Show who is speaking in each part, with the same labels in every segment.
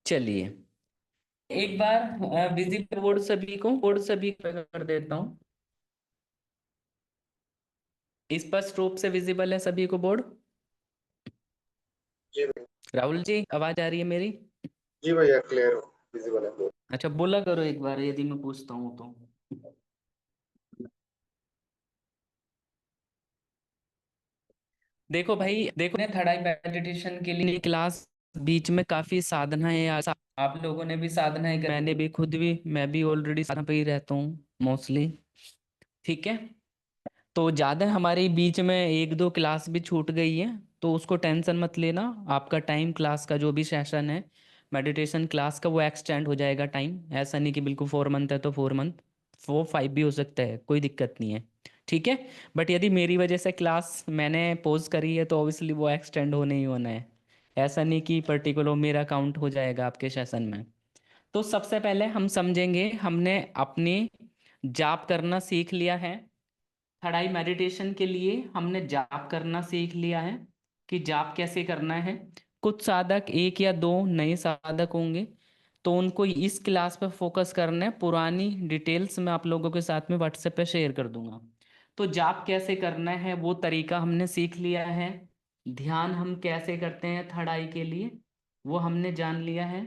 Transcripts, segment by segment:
Speaker 1: चलिए, एक बार visible board सभी को कर देता हूँ। स्पष्ट रूप से विजिबल है सभी को बोर्ड।
Speaker 2: जी भैया।
Speaker 1: राहुल जी, आवाज आ रही है मेरी?
Speaker 2: जी भैया, क्लियर हो, विजिबल है बोर्ड।
Speaker 1: अच्छा, बोला करो एक बार यदि मैं पूछता हूँ तो। देखो भाई, देखो ने थर्ड आई मेडिटेशन के लिए क्लास बीच में काफी साधनाएं आप लोगों ने भी साधनाएं मैंने भी खुद भी, मैं भी ऑलरेडी साधना पे ही रहता हूँ मोस्टली। ठीक है, तो ज्यादा हमारे बीच में एक दो क्लास भी छूट गई है, तो उसको टेंशन मत लेना। आपका टाइम क्लास का जो भी सेशन है मेडिटेशन क्लास का, वो एक्सटेंड हो जाएगा टाइम। ऐसा नहीं कि बिल्कुल 4 मंथ है तो 4 मंथ, 4 5 भी हो सकता है, कोई दिक्कत नहीं है। ठीक है, बट यदि मेरी वजह से क्लास मैंने पोज करी है तो ऑब्वियसली वो एक्सटेंड होने ही होना है। ऐसा नहीं कि पर्टिकुलर मेरा काउंट हो जाएगा आपके सेशन में। तो सबसे पहले हम समझेंगे, हमने अपनी जाप करना सीख लिया है। थड़ाई मेडिटेशन के लिए हमने जाप करना सीख लिया है कि जाप कैसे करना है। कुछ साधक, एक या दो नए साधक होंगे, तो उनको इस क्लास पर फोकस करना है। पुरानी डिटेल्स मैं आप लोगों के साथ में व्हाट्सएप पे शेयर कर दूंगा। तो जाप कैसे करना है वो तरीका हमने सीख लिया है। ध्यान हम कैसे करते हैं थड़ाई के लिए वो हमने जान लिया है।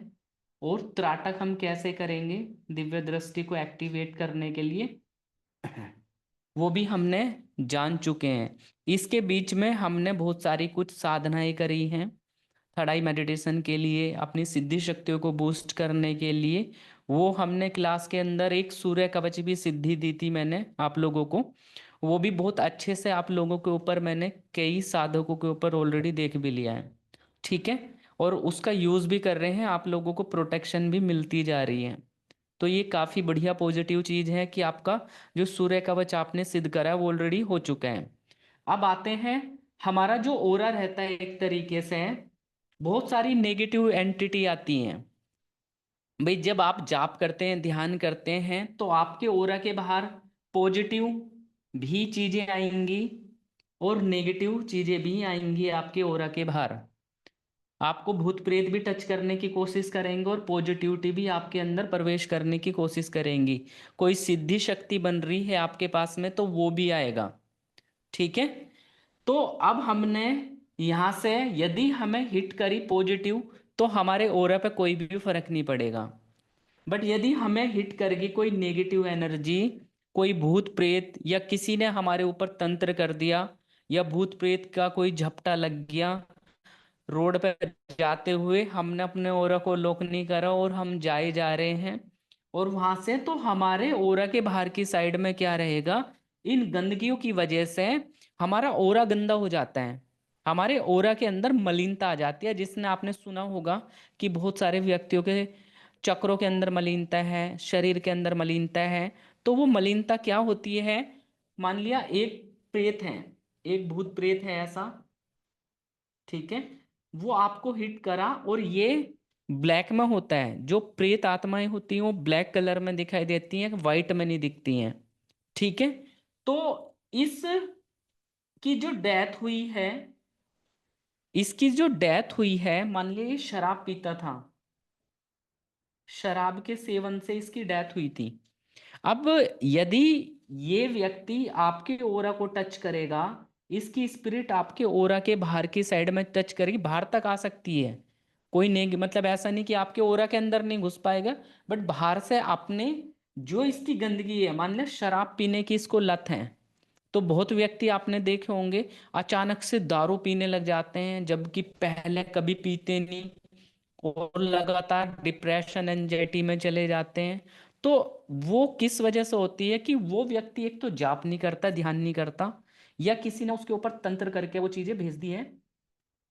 Speaker 1: और त्राटक हम कैसे करेंगे दिव्य दृष्टि को एक्टिवेट करने के लिए, वो भी हमने जान चुके हैं। इसके बीच में हमने बहुत सारी कुछ साधनाएं करी हैं थड़ाई मेडिटेशन के लिए, अपनी सिद्धि शक्तियों को बूस्ट करने के लिए। वो हमने क्लास के अंदर एक सूर्य कवच भी सिद्धि दी थी मैंने आप लोगों को। वो भी बहुत अच्छे से आप लोगों के ऊपर मैंने कई साधकों के ऊपर ऑलरेडी देख भी लिया है। ठीक है, और उसका यूज भी कर रहे हैं, आप लोगों को प्रोटेक्शन भी मिलती जा रही है। तो ये काफी बढ़िया पॉजिटिव चीज है कि आपका जो सूर्य कवच आपने सिद्ध करा है वो ऑलरेडी हो चुका है। अब आते हैं, हमारा जो ओरा रहता है एक तरीके से, बहुत सारी नेगेटिव एंटिटी आती हैं। भाई जब आप जाप करते हैं, ध्यान करते हैं, तो आपके ओरा के बाहर पॉजिटिव भी चीजें आएंगी और नेगेटिव चीजें भी आएंगी आपके ओरा के बाहर। आपको भूत प्रेत भी टच करने की कोशिश करेंगे और पॉजिटिविटी भी आपके अंदर प्रवेश करने की कोशिश करेंगी। कोई सिद्धि शक्ति बन रही है आपके पास में तो वो भी आएगा। ठीक है, तो अब हमने यहां से, यदि हमें हिट करी पॉजिटिव तो हमारे ओरा पे कोई भी फर्क नहीं पड़ेगा। बट यदि हमें हिट करेगी कोई नेगेटिव एनर्जी, कोई भूत प्रेत, या किसी ने हमारे ऊपर तंत्र कर दिया, या भूत प्रेत का कोई झपटा लग गया, रोड पे जाते हुए हमने अपने ओरा को लॉक नहीं करा और हम जाए जा रहे हैं, और वहां से, तो हमारे ओरा के बाहर की साइड में क्या रहेगा, इन गंदगियों की वजह से हमारा ओरा गंदा हो जाता है। हमारे ओरा के अंदर मलिनता आ जाती है। जिसने आपने सुना होगा कि बहुत सारे व्यक्तियों के चक्रों के अंदर मलिनता है, शरीर के अंदर मलिनता है। तो वो मलिनता क्या होती है, मान लिया एक प्रेत है, एक भूत प्रेत है ऐसा, ठीक है, वो आपको हिट करा, और ये ब्लैक में होता है। जो प्रेत आत्माएं होती हैं वो ब्लैक कलर में दिखाई देती हैं, वाइट में नहीं दिखती हैं। ठीक है, तो इस की जो डेथ हुई है, इसकी जो डेथ हुई है, मान लीजिए ये शराब पीता था, शराब के सेवन से इसकी डेथ हुई थी। अब यदि ये व्यक्ति आपके ओरा को टच करेगा, इसकी स्पिरिट आपके ओरा के बाहर की साइड में टच करेगी, बाहर तक आ सकती है। कोई नहीं, मतलब ऐसा नहीं कि आपके ओरा के अंदर नहीं घुस पाएगा, बट बाहर से आपने, जो इसकी गंदगी है, मान ले शराब पीने की इसको लत है, तो बहुत व्यक्ति आपने देखे होंगे अचानक से दारू पीने लग जाते हैं, जबकि पहले कभी पीते नहीं, और लगातार डिप्रेशन एंजाइटी में चले जाते हैं। तो वो किस वजह से होती है कि वो व्यक्ति एक तो जाप नहीं करता, ध्यान नहीं करता, या किसी ने उसके ऊपर तंत्र करके वो चीजें भेज दी है,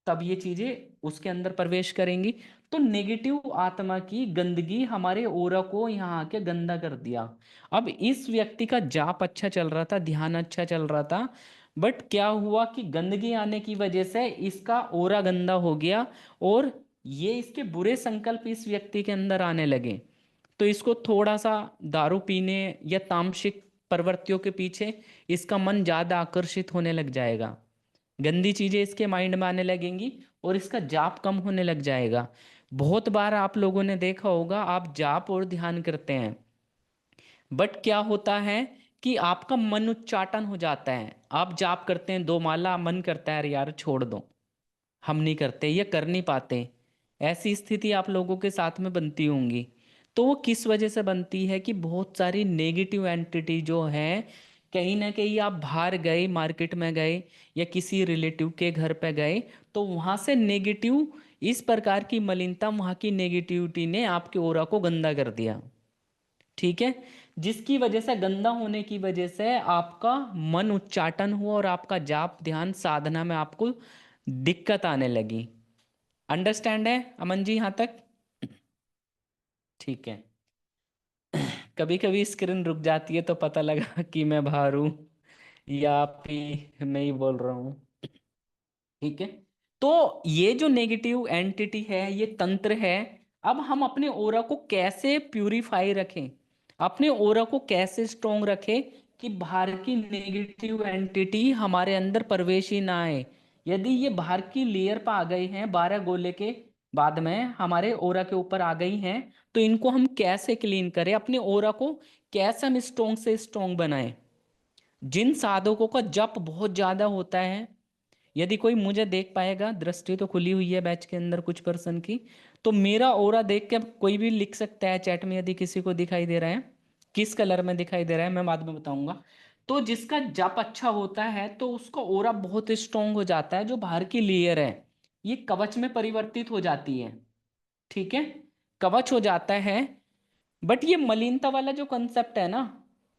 Speaker 1: तब ये चीजें उसके अंदर प्रवेश करेंगी। तो नेगेटिव आत्मा की गंदगी हमारे ओरा को यहाँ आके गंदा कर दिया। अब इस व्यक्ति का जाप अच्छा चल रहा था, ध्यान अच्छा चल रहा था, बट क्या हुआ कि गंदगी आने की वजह से इसका ओरा गंदा हो गया, और ये इसके बुरे संकल्प इस व्यक्ति के अंदर आने लगे। तो इसको थोड़ा सा दारू पीने या तामसिक प्रवृत्तियों के पीछे इसका मन ज्यादा आकर्षित होने लग जाएगा, गंदी चीजें इसके माइंड में आने लगेंगी, और इसका जाप कम होने लग जाएगा। बहुत बार आप लोगों ने देखा होगा, आप जाप और ध्यान करते हैं, बट क्या होता है कि आपका मन उच्चाटन हो जाता है। आप जाप करते हैं 2 माला, मन करता है अरे यार छोड़ दो, हम नहीं करते, ये कर नहीं पाते। ऐसी स्थिति आप लोगों के साथ में बनती होंगी। तो वो किस वजह से बनती है कि बहुत सारी नेगेटिव एंटिटी जो है, कहीं ना कहीं आप बाहर गए, मार्केट में गए या किसी रिलेटिव के घर पे गए, तो वहां से नेगेटिव, इस प्रकार की मलिनता, वहां की नेगेटिविटी ने आपके ओरा को गंदा कर दिया। ठीक है, जिसकी वजह से, गंदा होने की वजह से आपका मन उच्चाटन हुआ और आपका जाप ध्यान साधना में आपको दिक्कत आने लगी। अंडरस्टैंड है अमन जी यहां तक? ठीक है। कभी कभी स्क्रीन रुक जाती है तो पता लगा कि मैं बाहर हूं या आप ही मैं ही बोल रहा हूँ। ठीक है, तो ये जो नेगेटिव एंटिटी है, ये तंत्र है। अब हम अपने ओरा को कैसे प्यूरिफाई रखें, अपने ओरा को कैसे स्ट्रोंग रखें कि बाहर की नेगेटिव एंटिटी हमारे अंदर प्रवेश ही ना आए। यदि ये बाहर की लेयर पर आ गए हैं, 12 गोले के बाद में हमारे ओरा के ऊपर आ गई हैं, तो इनको हम कैसे क्लीन करें, अपने ओरा को कैसे हम स्ट्रोंग से स्ट्रोंग बनाएं। जिन साधकों का जप बहुत ज्यादा होता है, यदि कोई मुझे देख पाएगा, दृष्टि तो खुली हुई है बैच के अंदर कुछ पर्सन की, तो मेरा ओरा देख के कोई भी लिख सकता है चैट में, यदि किसी को दिखाई दे रहा है, किस कलर में दिखाई दे रहा है मैं बाद में बताऊंगा। तो जिसका जप अच्छा होता है तो उसका ओरा बहुत स्ट्रांग हो जाता है, जो बाहर की लेयर है ये कवच में परिवर्तित हो जाती है। ठीक है, कवच हो जाता है। बट ये मलिनता वाला जो कंसेप्ट है ना,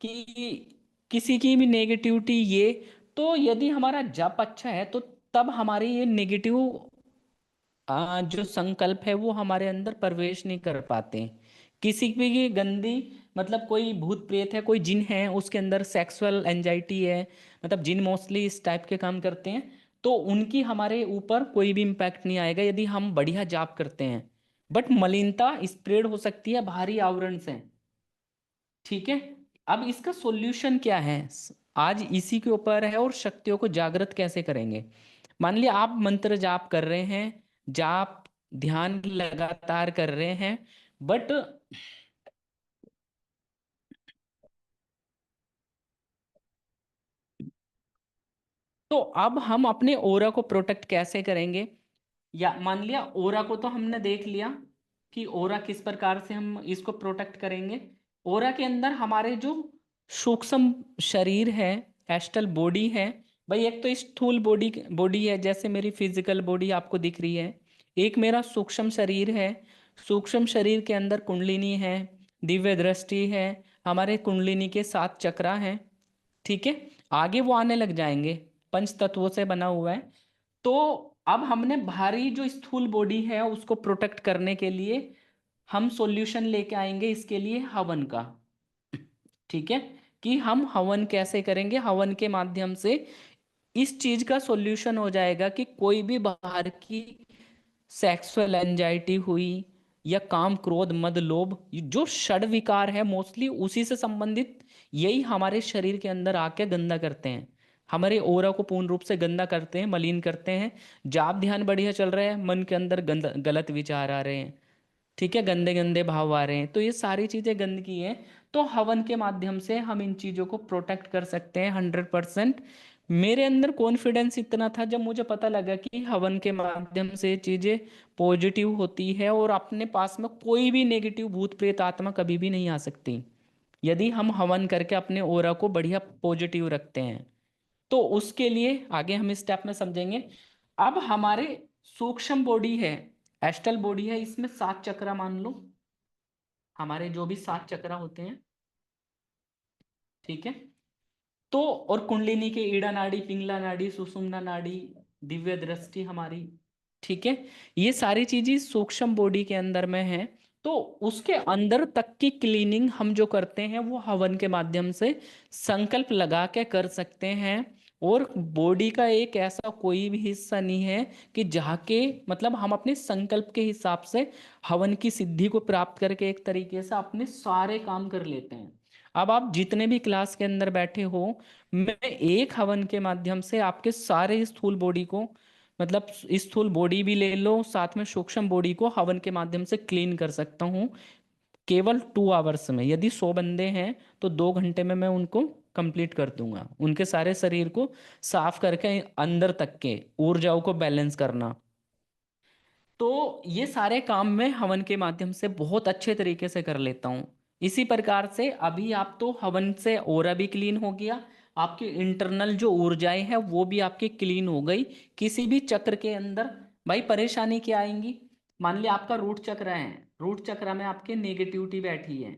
Speaker 1: कि किसी की भी नेगेटिविटी, ये, तो यदि हमारा जप अच्छा है तो तब हमारे ये नेगेटिव जो संकल्प है वो हमारे अंदर प्रवेश नहीं कर पाते। किसी भी की गंदी, मतलब कोई भूत प्रेत है, कोई जिन है, उसके अंदर सेक्सुअल एंजाइटी है, मतलब जिन मोस्टली इस टाइप के काम करते हैं, तो उनकी हमारे ऊपर कोई भी इम्पैक्ट नहीं आएगा यदि हम बढ़िया जाप करते हैं। बट मलिनता स्प्रेड हो सकती है बाहरी आवरण से। ठीक है, अब इसका सॉल्यूशन क्या है, आज इसी के ऊपर है, और शक्तियों को जागृत कैसे करेंगे। मान लिया आप मंत्र जाप कर रहे हैं, जाप ध्यान लगातार कर रहे हैं, बट तो अब हम अपने ओरा को प्रोटेक्ट कैसे करेंगे। या मान लिया ओरा को तो हमने देख लिया कि ओरा किस प्रकार से हम इसको प्रोटेक्ट करेंगे। ओरा के अंदर हमारे जो सूक्ष्म शरीर है, एस्ट्रल बॉडी है, भाई एक तो स्थूल बॉडी बॉडी है, जैसे मेरी फिजिकल बॉडी आपको दिख रही है, एक मेरा सूक्ष्म शरीर है। सूक्ष्म शरीर के अंदर कुंडलिनी है, दिव्य दृष्टि है, हमारे कुंडलिनी के 7 चक्रा हैं। ठीक है, आगे वो आने लग जाएंगे, पंच तत्वों से बना हुआ है। तो अब हमने भारी जो स्थूल बॉडी है उसको प्रोटेक्ट करने के लिए हम सॉल्यूशन लेके आएंगे, इसके लिए हवन का। ठीक है, कि हम हवन कैसे करेंगे, हवन के माध्यम से इस चीज का सॉल्यूशन हो जाएगा कि कोई भी बाहर की सेक्सुअल एंजाइटी हुई, या काम क्रोध मद लोभ, ये जो षड विकार है मोस्टली उसी से संबंधित, यही हमारे शरीर के अंदर आके गंदा करते हैं, हमारे ओरा को पूर्ण रूप से गंदा करते हैं, मलिन करते हैं। जाप ध्यान बढ़िया चल रहा है, मन के अंदर गलत विचार आ रहे हैं, ठीक है, गंदे गंदे भाव आ रहे हैं, तो ये सारी चीजें गंदगी है। तो हवन के माध्यम से हम इन चीजों को प्रोटेक्ट कर सकते हैं 100%। मेरे अंदर कॉन्फिडेंस इतना था जब मुझे पता लगा कि हवन के माध्यम से चीजें पॉजिटिव होती है, और अपने पास में कोई भी नेगेटिव भूत प्रेत आत्मा कभी भी नहीं आ सकती, यदि हम हवन करके अपने ओरा को बढ़िया पॉजिटिव रखते हैं। तो उसके लिए आगे हम इस स्टेप में समझेंगे। अब हमारे सूक्ष्म बॉडी है, एस्ट्रल बॉडी है, इसमें 7 चक्रा मान लो, हमारे जो भी 7 चक्रा होते हैं। ठीक है, तो और कुंडलिनी के ईड़ा नाड़ी, पिंगला नाड़ी, सुषुम्ना नाड़ी, दिव्य दृष्टि हमारी। ठीक है, ये सारी चीजें सूक्ष्म बॉडी के अंदर में है। तो उसके अंदर तक की क्लीनिंग हम जो करते हैं वो हवन के माध्यम से संकल्प लगा के कर सकते हैं। और बॉडी का एक ऐसा कोई भी हिस्सा नहीं है कि जहाँ के, मतलब हम अपने संकल्प के हिसाब से हवन की सिद्धि को प्राप्त करके एक तरीके से अपने सारे काम कर लेते हैं। अब आप जितने भी क्लास के अंदर बैठे हो, मैं एक हवन के माध्यम से आपके सारे स्थूल बॉडी को, मतलब स्थूल बॉडी भी ले लो, साथ में सूक्ष्म बॉडी को हवन के माध्यम से क्लीन कर सकता हूँ केवल 2 आवर्स में। यदि 100 बंदे हैं तो 2 घंटे में मैं उनको कंप्लीट कर दूंगा, उनके सारे शरीर को साफ करके अंदर तक के ऊर्जाओं को बैलेंस करना। तो ये सारे काम मैं हवन के माध्यम से बहुत अच्छे तरीके से कर लेता हूँ। इसी प्रकार से अभी आप तो हवन से ऑरा भी क्लीन हो गया, आपकी इंटरनल जो ऊर्जाएं हैं वो भी आपकी क्लीन हो गई। किसी भी चक्र के अंदर भाई परेशानी क्या आएंगी, मान लिया आपका रूट चक्र है, रूट चक्र में आपके नेगेटिविटी बैठी है,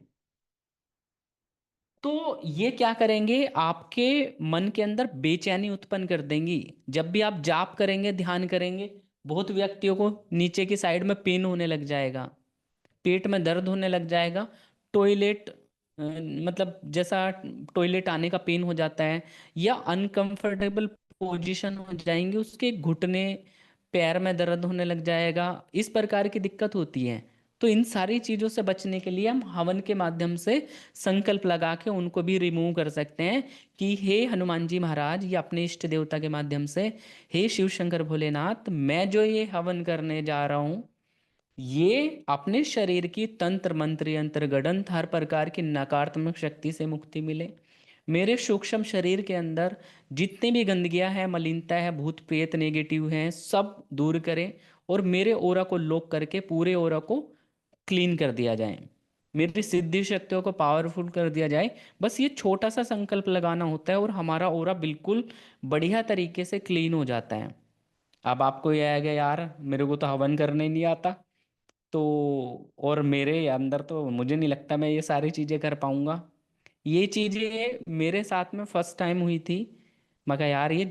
Speaker 1: तो ये क्या करेंगे, आपके मन के अंदर बेचैनी उत्पन्न कर देंगी। जब भी आप जाप करेंगे, ध्यान करेंगे, बहुत व्यक्तियों को नीचे की साइड में पेन होने लग जाएगा, पेट में दर्द होने लग जाएगा, टॉयलेट मतलब जैसा टॉयलेट आने का पेन हो जाता है, या अनकंफर्टेबल पोजीशन हो जाएंगे, उसके घुटने पैर में दर्द होने लग जाएगा, इस प्रकार की दिक्कत होती है। तो इन सारी चीजों से बचने के लिए हम हवन के माध्यम से संकल्प लगा के उनको भी रिमूव कर सकते हैं कि हे हनुमान जी महाराज, या अपने इष्ट देवता के माध्यम से, हे शिव शंकर भोलेनाथ, मैं जो ये हवन करने जा रहा हूँ, ये अपने शरीर की तंत्र मंत्र यंत्र गड़ंत हर प्रकार की नकारात्मक शक्ति से मुक्ति मिले। मेरे सूक्ष्म शरीर के अंदर जितनी भी गंदगियां है, मलिनता है, भूत प्रेत नेगेटिव हैं, सब दूर करें, और मेरे ओरा को लॉक करके पूरे ओरा को क्लीन कर दिया जाए, मेरी सिद्धि शक्तियों को पावरफुल कर दिया जाए। बस ये छोटा सा संकल्प लगाना होता है और हमारा ओरा बिल्कुल बढ़िया तरीके से क्लीन हो जाता है। अब आपको ये आएगा यार मेरे को तो हवन करने नहीं आता, तो और मेरे अंदर तो मुझे नहीं लगता मैं ये सारी चीजें कर पाऊंगा। ये चीजें मेरे साथ में फर्स्ट टाइम हुई थी। मैं कहा यार ये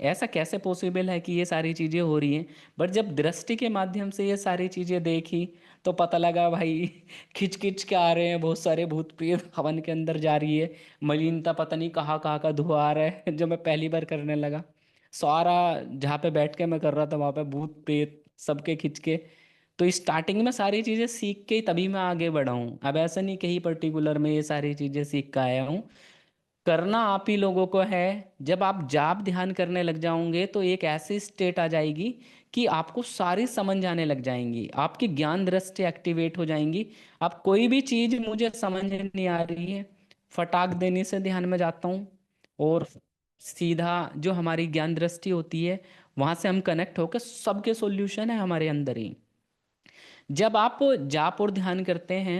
Speaker 1: ऐसा कैसे पॉसिबल है कि ये सारी चीजें हो रही हैं। बट जब दृष्टि के माध्यम से ये सारी चीजें देखी तो पता लगा भाई खिंच खिंच के आ रहे हैं, बहुत सारे भूत प्रेत हवन के अंदर जा रही है, मलिनता पता नहीं कहाँ कहाँ का धुआं आ रहा है जो मैं पहली बार करने लगा। सारा जहाँ पे बैठ के मैं कर रहा था वहां पे भूत प्रेत सबके खिंच के। तो स्टार्टिंग में सारी चीजें सीख के ही तभी मैं आगे बढ़ा हूँ, अब ऐसा नहीं कहीं पर्टिकुलर में ये सारी चीजें सीख के आया हूँ। करना आप ही लोगों को है। जब आप जाप ध्यान करने लग जाओगे तो एक ऐसी स्टेट आ जाएगी कि आपको सारी समझ आने लग जाएंगी, आपकी ज्ञान दृष्टि एक्टिवेट हो जाएंगी। आप कोई भी चीज मुझे समझ नहीं आ रही है, फटाक देने से ध्यान में जाता हूँ, और सीधा जो हमारी ज्ञान दृष्टि होती है वहां से हम कनेक्ट होकर सबके सॉल्यूशन है हमारे अंदर ही। जब आप जाप और ध्यान करते हैं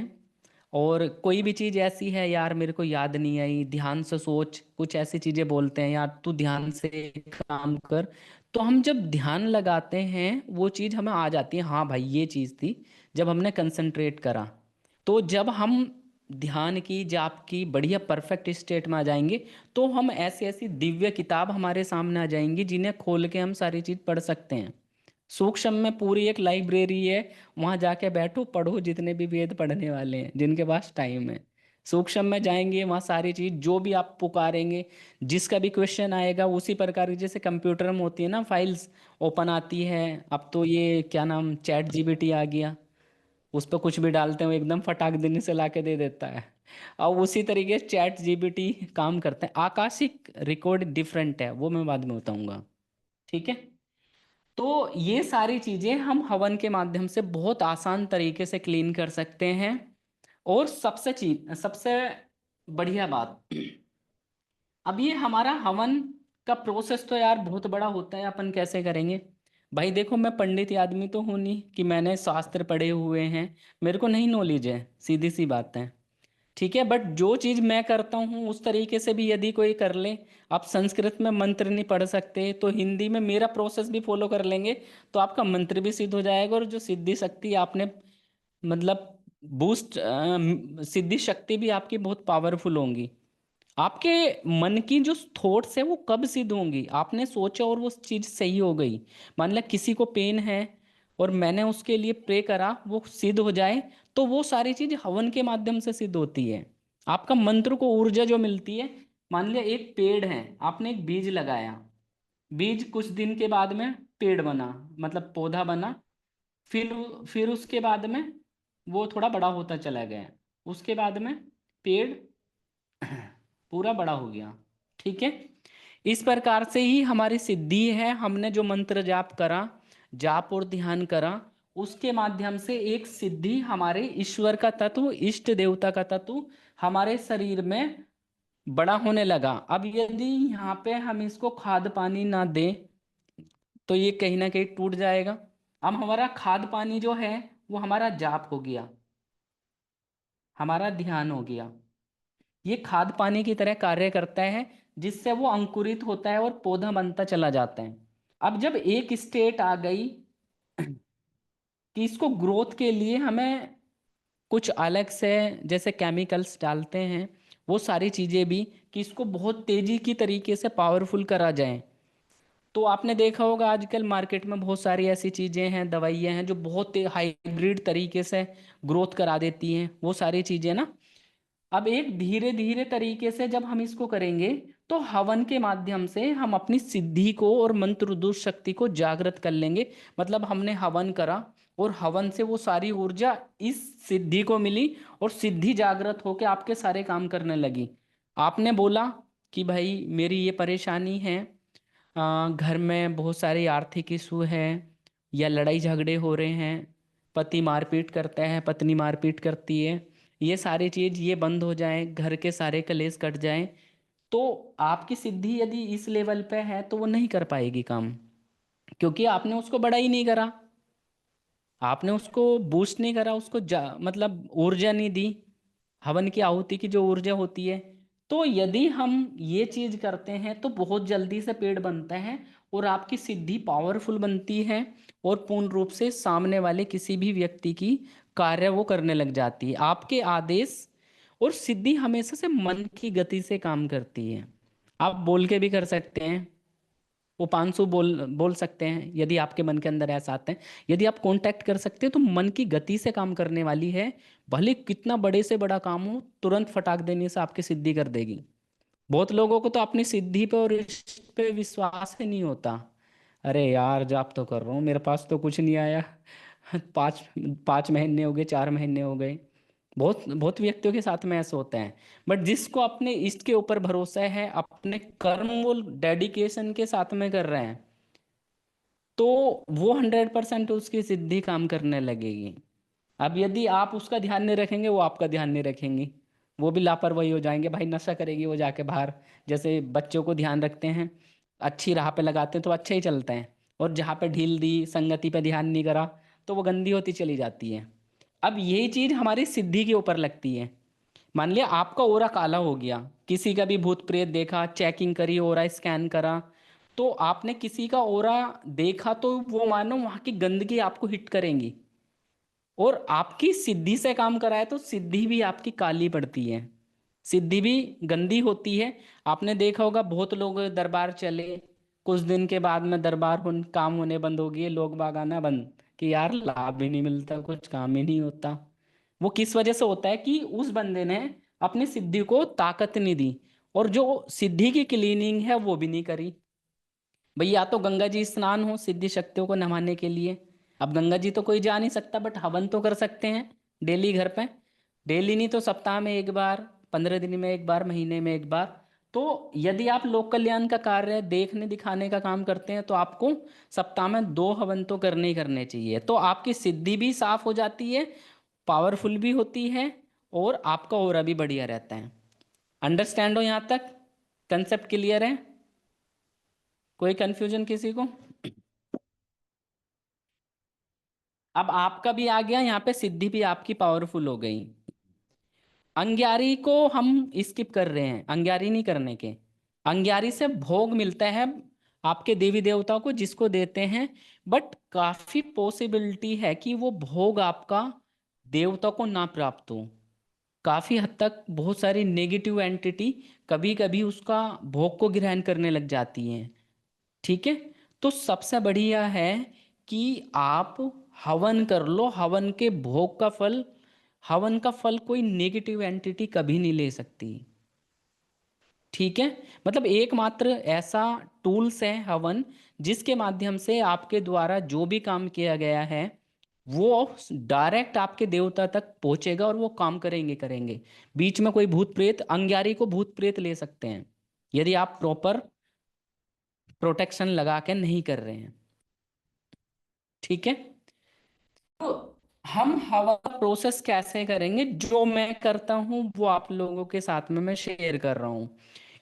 Speaker 1: और कोई भी चीज ऐसी है यार मेरे को याद नहीं आई, ध्यान से सोच, कुछ ऐसी चीजें बोलते हैं यार तू ध्यान से काम कर, तो हम जब ध्यान लगाते हैं वो चीज हमें आ जाती है, हाँ भाई ये चीज थी, जब हमने कंसंट्रेट करा। तो जब हम ध्यान की जाप की बढ़िया परफेक्ट स्टेट में आ जाएंगे तो हम ऐसी ऐसी दिव्य किताब हमारे सामने आ जाएंगी जिन्हें खोल के हम सारी चीज पढ़ सकते हैं। सूक्ष्म में पूरी एक लाइब्रेरी है, वहां जाके बैठो पढ़ो, जितने भी वेद पढ़ने वाले हैं जिनके पास टाइम है। सूक्ष्म में जाएंगे वहां सारी चीज जो भी आप पुकारेंगे, जिसका भी क्वेश्चन आएगा उसी प्रकार की, जैसे कंप्यूटर में होती है ना फाइल्स ओपन आती है, अब तो ये क्या नाम चैट जीपीटी आ गया, उस पर कुछ भी डालते हैं वो एकदम फटाक देने से लाके दे देता है। अब उसी तरीके चैट जीपीटी काम करते हैं, आकाशिक रिकॉर्ड डिफरेंट है, वो मैं बाद में बताऊंगा। ठीक है। तो ये सारी चीजें हम हवन के माध्यम से बहुत आसान तरीके से क्लीन कर सकते हैं। और सबसे बढ़िया बात, अब ये हमारा हवन का प्रोसेस तो यार बहुत बड़ा होता है, अपन कैसे करेंगे। भाई देखो मैं पंडित आदमी तो हूं नहीं कि मैंने शास्त्र पढ़े हुए हैं, मेरे को नहीं नॉलेज है, सीधी सी बात है। ठीक है, बट जो चीज मैं करता हूँ उस तरीके से भी यदि कोई कर ले, आप संस्कृत में मंत्र नहीं पढ़ सकते तो हिंदी में मेरा प्रोसेस भी फॉलो कर लेंगे, तो आपका मंत्र भी सिद्ध हो जाएगा, और जो सिद्धि शक्ति आपने मतलब बूस्ट सिद्धि शक्ति भी आपकी बहुत पावरफुल होंगी। आपके मन की जो थॉट्स है वो कब सिद्ध होंगी, आपने सोचा और वो चीज सही हो गई। मान लिया किसी को पेन है और मैंने उसके लिए प्रे करा, वो सिद्ध हो जाए, तो वो सारी चीज हवन के माध्यम से सिद्ध होती है। आपका मंत्र को ऊर्जा जो मिलती है, मान लिया एक पेड़ है, आपने एक बीज लगाया, बीज कुछ दिन के बाद में पेड़ बना, मतलब पौधा बना, फिर फिर उसके बाद में वो थोड़ा बड़ा होता चला गया, उसके बाद में पेड़ पूरा बड़ा हो गया। ठीक है। इस प्रकार से ही हमारी सिद्धि है। हमने जो मंत्र जाप करा, जाप और ध्यान करा, उसके माध्यम से एक सिद्धि हमारे ईश्वर का तत्व, इष्ट देवता का तत्व हमारे शरीर में बड़ा होने लगा। अब यदि यहाँ पे हम इसको खाद पानी ना दें तो ये कहीं ना कहीं टूट जाएगा। अब हमारा खाद पानी जो है वो हमारा जाप हो गया, हमारा ध्यान हो गया। ये खाद पानी की तरह कार्य करता है, जिससे वो अंकुरित होता है और पौधा बनता चला जाता है। अब जब एक स्टेट आ गई कि इसको ग्रोथ के लिए हमें कुछ अलग से जैसे केमिकल्स डालते हैं, वो सारी चीजें भी, कि इसको बहुत तेजी की तरीके से पावरफुल करा जाए। तो आपने देखा होगा आजकल मार्केट में बहुत सारी ऐसी चीजें हैं, दवाइयाँ हैं जो बहुत हाइब्रिड तरीके से ग्रोथ करा देती हैं, वो सारी चीजें ना। अब एक धीरे धीरे तरीके से जब हम इसको करेंगे तो हवन के माध्यम से हम अपनी सिद्धि को और मंत्र दुष्ट शक्ति को जागृत कर लेंगे। मतलब हमने हवन करा और हवन से वो सारी ऊर्जा इस सिद्धि को मिली और सिद्धि जागृत होकर आपके सारे काम करने लगी। आपने बोला कि भाई मेरी ये परेशानी है, घर में बहुत सारी आर्थिक इशू है, या लड़ाई झगड़े हो रहे हैं, पति मारपीट करता है, पत्नी मारपीट करती है, ये सारी चीज ये बंद हो जाए, घर के सारे कलेश कट जाएं। तो आपकी सिद्धि यदि इस लेवल पे है तो वो नहीं कर पाएगी काम, क्योंकि आपने उसको बड़ा ही नहीं करा, आपने उसको बूस्ट नहीं करा, उसको मतलब ऊर्जा नहीं दी, हवन की आहुति की जो ऊर्जा होती है। तो यदि हम ये चीज करते हैं तो बहुत जल्दी से पेड़ बनता है और आपकी सिद्धि पावरफुल बनती है, और पूर्ण रूप से सामने वाले किसी भी व्यक्ति की कार्य वो करने लग जाती है। आपके आदेश और सिद्धि हमेशा से मन की गति से काम करती है। आप बोल के भी कर सकते हैं, वो 500 बोल बोल सकते हैं यदि आपके मन के अंदर ऐसा आते हैं। यदि आप कांटेक्ट कर सकते हैं तो मन की गति से काम करने वाली है, भले कितना बड़े से बड़ा काम हो, तुरंत फटाक देने से आपकी सिद्धि कर देगी। बहुत लोगों को तो अपनी सिद्धि पे और इस पे विश्वास ही नहीं होता। अरे यार जाप तो कर रहा हूँ, मेरे पास तो कुछ नहीं आया। 5 5 महीने हो गए, 4 महीने हो गए। बहुत बहुत व्यक्तियों के साथ में ऐसा होता है। बट जिसको अपने इष्ट के ऊपर भरोसा है, अपने कर्म वो डेडिकेशन के साथ में कर रहे हैं, तो वो 100% उसकी सिद्धि काम करने लगेगी। अब यदि आप उसका ध्यान नहीं रखेंगे, वो आपका ध्यान नहीं रखेंगी, वो भी लापरवाही हो जाएंगे। भाई नशा करेगी वो जाके बाहर, जैसे बच्चों को ध्यान रखते हैं, अच्छी राह पे लगाते हैं तो अच्छे ही चलते हैं, और जहाँ पे ढील दी, संगति पे ध्यान नहीं करा, तो वो गंदी होती चली जाती है। अब यही चीज हमारी सिद्धि के ऊपर लगती है। मान लिया आपका ओरा काला हो गया, किसी का भी भूत प्रेत देखा, चेकिंग करी, ओरा स्कैन करा, तो आपने किसी का ओरा देखा तो वो मानो वहां की गंदगी आपको हिट करेंगी, और आपकी सिद्धि से काम कराए तो सिद्धि भी आपकी काली पड़ती है, सिद्धि भी गंदी होती है। आपने देखा होगा बहुत लोग दरबार चले, कुछ दिन के बाद में दरबार काम होने बंद हो गए, लोग बाग आना बंद, कि यार लाभ भी नहीं मिलता, कुछ काम ही नहीं होता। वो किस वजह से होता है कि उस बंदे ने अपनी सिद्धि को ताकत नहीं दी, और जो सिद्धि की क्लीनिंग है वो भी नहीं करी। भाई या तो गंगा जी स्नान हो सिद्धि शक्तियों को नमाने के लिए। अब गंगा जी तो कोई जा नहीं सकता, बट हवन तो कर सकते हैं डेली घर पे। डेली नहीं तो सप्ताह में एक बार, 15 दिन में एक बार, महीने में एक बार। तो यदि आप लोक कल्याण का कार्य देखने दिखाने का काम करते हैं तो आपको सप्ताह में 2 हवन तो करने ही करने चाहिए, तो आपकी सिद्धि भी साफ हो जाती है, पावरफुल भी होती है, और आपका ऑरा भी बढ़िया रहता है। अंडरस्टैंड हो यहाँ तक? कंसेप्ट क्लियर है? कोई कंफ्यूजन किसी को? अब आपका भी आ गया यहाँ पे, सिद्धि भी आपकी पावरफुल हो गई। अंग्यारी को हम स्किप कर रहे हैं, अंग्यारी नहीं करने के। अंग्यारी से भोग मिलता है आपके देवी देवताओं को, जिसको देते हैं, बट काफी पॉसिबिलिटी है कि वो भोग आपका देवता को ना प्राप्त हो। काफी हद तक बहुत सारी नेगेटिव एंटिटी कभी कभी उसका भोग को ग्रहण करने लग जाती हैं। ठीक है, तो सबसे बढ़िया है कि आप हवन कर लो। हवन के भोग का फल, हवन का फल कोई नेगेटिव एंटिटी कभी नहीं ले सकती। ठीक है, मतलब एकमात्र ऐसा टूल्स है हवन, जिसके माध्यम से आपके द्वारा जो भी काम किया गया है वो डायरेक्ट आपके देवता तक पहुंचेगा, और वो काम करेंगे करेंगे। बीच में कोई भूत प्रेत, अंगारी को भूत प्रेत ले सकते हैं यदि आप प्रॉपर प्रोटेक्शन लगा के नहीं कर रहे हैं। ठीक है, तो हम हवा का प्रोसेस कैसे करेंगे, जो मैं करता हूं वो आप लोगों के साथ में मैं शेयर कर रहा हूं।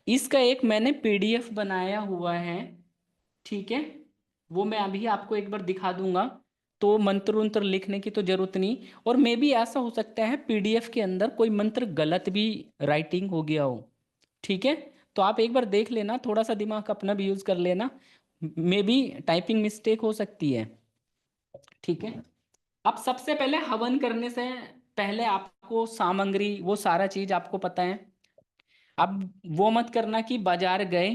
Speaker 1: इसका एक मैंने पीडीएफ बनाया हुआ है। ठीक है, वो मैं अभी आपको एक बार दिखा दूंगा। तो मंत्र उंत्र लिखने की तो जरूरत नहीं, और मे भी ऐसा हो सकता है पीडीएफ के अंदर कोई मंत्र गलत भी राइटिंग हो गया हो। ठीक है, तो आप एक बार देख लेना, थोड़ा सा दिमाग अपना भी यूज कर लेना, मे बी टाइपिंग मिस्टेक हो सकती है। ठीक है, अब सबसे पहले हवन करने से पहले आपको सामग्री वो सारा चीज आपको पता है। अब वो मत करना कि बाजार गए।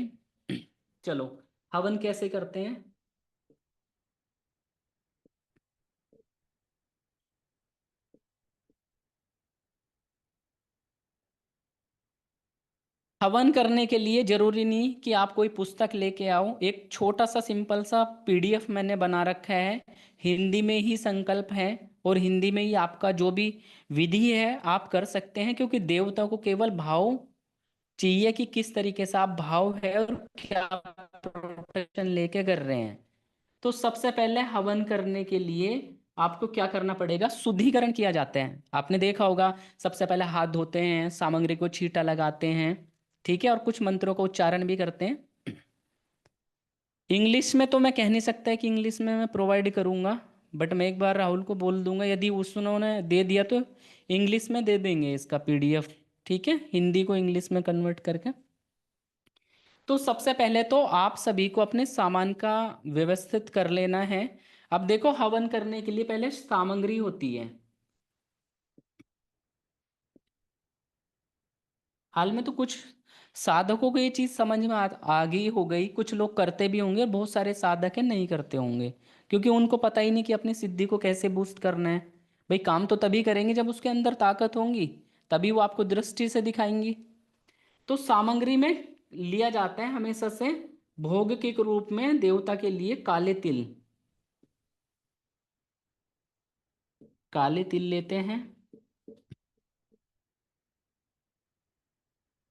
Speaker 1: चलो, हवन कैसे करते हैं। हवन करने के लिए जरूरी नहीं कि आप कोई पुस्तक लेके आओ, एक छोटा सा सिंपल सा पीडीएफ मैंने बना रखा है। हिंदी में ही संकल्प है, और हिंदी में ही आपका जो भी विधि है आप कर सकते हैं, क्योंकि देवता को केवल भाव चाहिए कि किस तरीके से आप भाव है और क्या प्रोटेक्शन लेके कर रहे हैं। तो सबसे पहले हवन करने के लिए आपको क्या करना पड़ेगा, शुद्धिकरण किया जाता है। आपने देखा होगा, सबसे पहले हाथ धोते हैं, सामग्री को छींटा लगाते हैं। ठीक है, और कुछ मंत्रों का उच्चारण भी करते हैं। इंग्लिश में तो मैं कह नहीं सकता कि इंग्लिश में मैं प्रोवाइड करूंगा, बट मैं एक बार राहुल को बोल दूंगा, यदि उन्होंने दे दिया तो इंग्लिश में दे देंगे इसका पीडीएफ। ठीक है, हिंदी को इंग्लिश में कन्वर्ट करके। तो सबसे पहले तो आप सभी को अपने सामान का व्यवस्थित कर लेना है। अब देखो, हवन करने के लिए पहले सामग्री होती है। हाल में तो कुछ साधकों को ये चीज समझ में आ गई हो गई, कुछ लोग करते भी होंगे, बहुत सारे साधक है नहीं करते होंगे, क्योंकि उनको पता ही नहीं कि अपनी सिद्धि को कैसे बूस्ट करना है। भाई, काम तो तभी करेंगे जब उसके अंदर ताकत होंगी, तभी वो आपको दृष्टि से दिखाएंगी। तो सामग्री में लिया जाता है हमेशा से भोग के रूप में देवता के लिए काले तिल। काले तिल लेते हैं,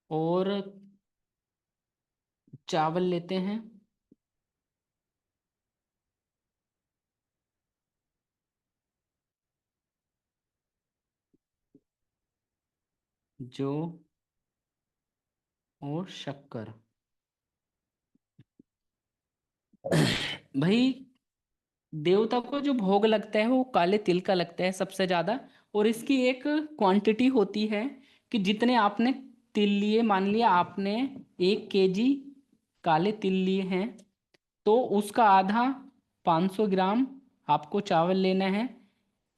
Speaker 1: और चावल लेते हैं, जो और शक्कर। भाई, देवता को जो भोग लगता है वो काले तिल का लगता है सबसे ज्यादा, और इसकी एक क्वांटिटी होती है कि जितने आपने तिल लिए, मान लिया आपने 1 केजी काले तिल लिए हैं, तो उसका आधा 500 ग्राम आपको चावल लेना है।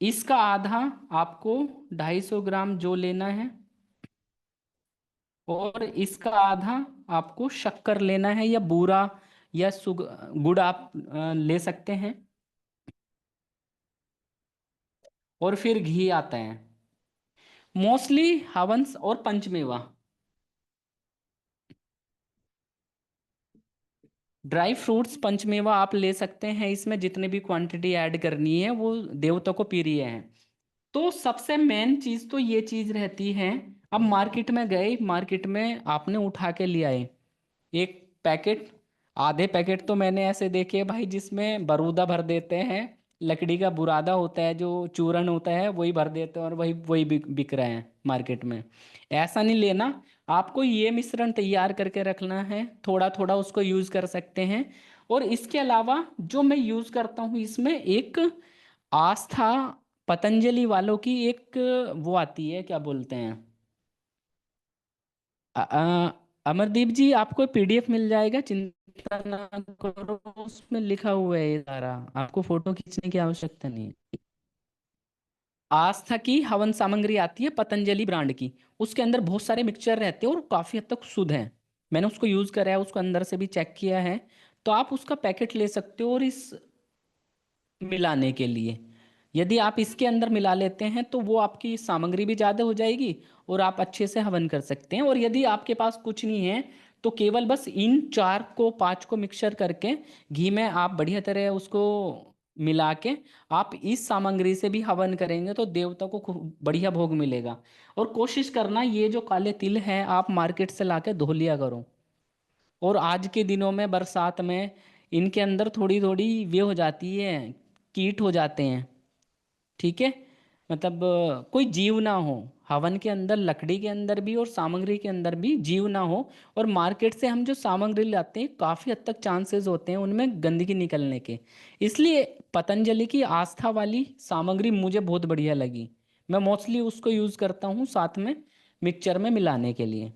Speaker 1: इसका आधा आपको 250 ग्राम जो लेना है, और इसका आधा आपको शक्कर लेना है, या बूरा या गुड़ आप ले सकते हैं। और फिर घी आता है। मोस्टली हवंस और पंचमेवा। ड्राई फ्रूट्स पंचमेवा आप ले सकते हैं, इसमें जितने भी क्वांटिटी ऐड करनी है वो देवता को प्रिय है। तो सबसे मेन चीज तो ये चीज रहती है। अब मार्केट में गए, मार्केट में आपने उठा के ले आए एक पैकेट, आधे पैकेट तो मैंने ऐसे देखे भाई जिसमें बरूदा भर देते हैं, लकड़ी का बुरादा होता है जो चूरन होता है वही भर देते हैं, और वही वही बिक रहे हैं मार्केट में। ऐसा नहीं लेना, आपको ये मिश्रण तैयार करके रखना है, थोड़ा थोड़ा उसको यूज कर सकते हैं। और इसके अलावा जो मैं यूज करता हूँ इसमें एक आस्था, पतंजलि वालों की एक वो आती है, क्या बोलते हैं, अमरदीप जी, आपको पीडीएफ मिल जाएगा, चिंता ना करो, उसमें लिखा हुआ है ये सारा, आपको फोटो खींचने की आवश्यकता नहीं है। आस्था की हवन सामग्री आती है पतंजलि ब्रांड की, उसके अंदर बहुत सारे मिक्सचर रहते हैं और काफी हद तक शुद्ध है। मैंने उसको यूज करा है, उसको अंदर से भी चेक किया है। तो आप उसका पैकेट ले सकते हो, और इस मिलाने के लिए यदि आप इसके अंदर मिला लेते हैं तो वो आपकी सामग्री भी ज़्यादा हो जाएगी, और आप अच्छे से हवन कर सकते हैं। और यदि आपके पास कुछ नहीं है तो केवल बस इन 4 को 5 को मिक्सर करके घी में आप बढ़िया तरह उसको मिला के आप इस सामग्री से भी हवन करेंगे तो देवता को खूब बढ़िया भोग मिलेगा। और कोशिश करना ये जो काले तिल है आप मार्केट से लाके धो लिया करो। और आज के दिनों में बरसात में इनके अंदर थोड़ी थोड़ी वे हो जाती है, कीट हो जाते हैं। ठीक है, मतलब कोई जीव ना हो हवन के अंदर, लकड़ी के अंदर भी और सामग्री के अंदर भी जीव ना हो। और मार्केट से हम जो सामग्री लाते हैं काफ़ी हद तक चांसेस होते हैं उनमें गंदगी निकलने के। इसलिए पतंजलि की आस्था वाली सामग्री मुझे बहुत बढ़िया लगी। मैं मोस्टली उसको यूज़ करता हूँ साथ में मिक्सचर में मिलाने के लिए।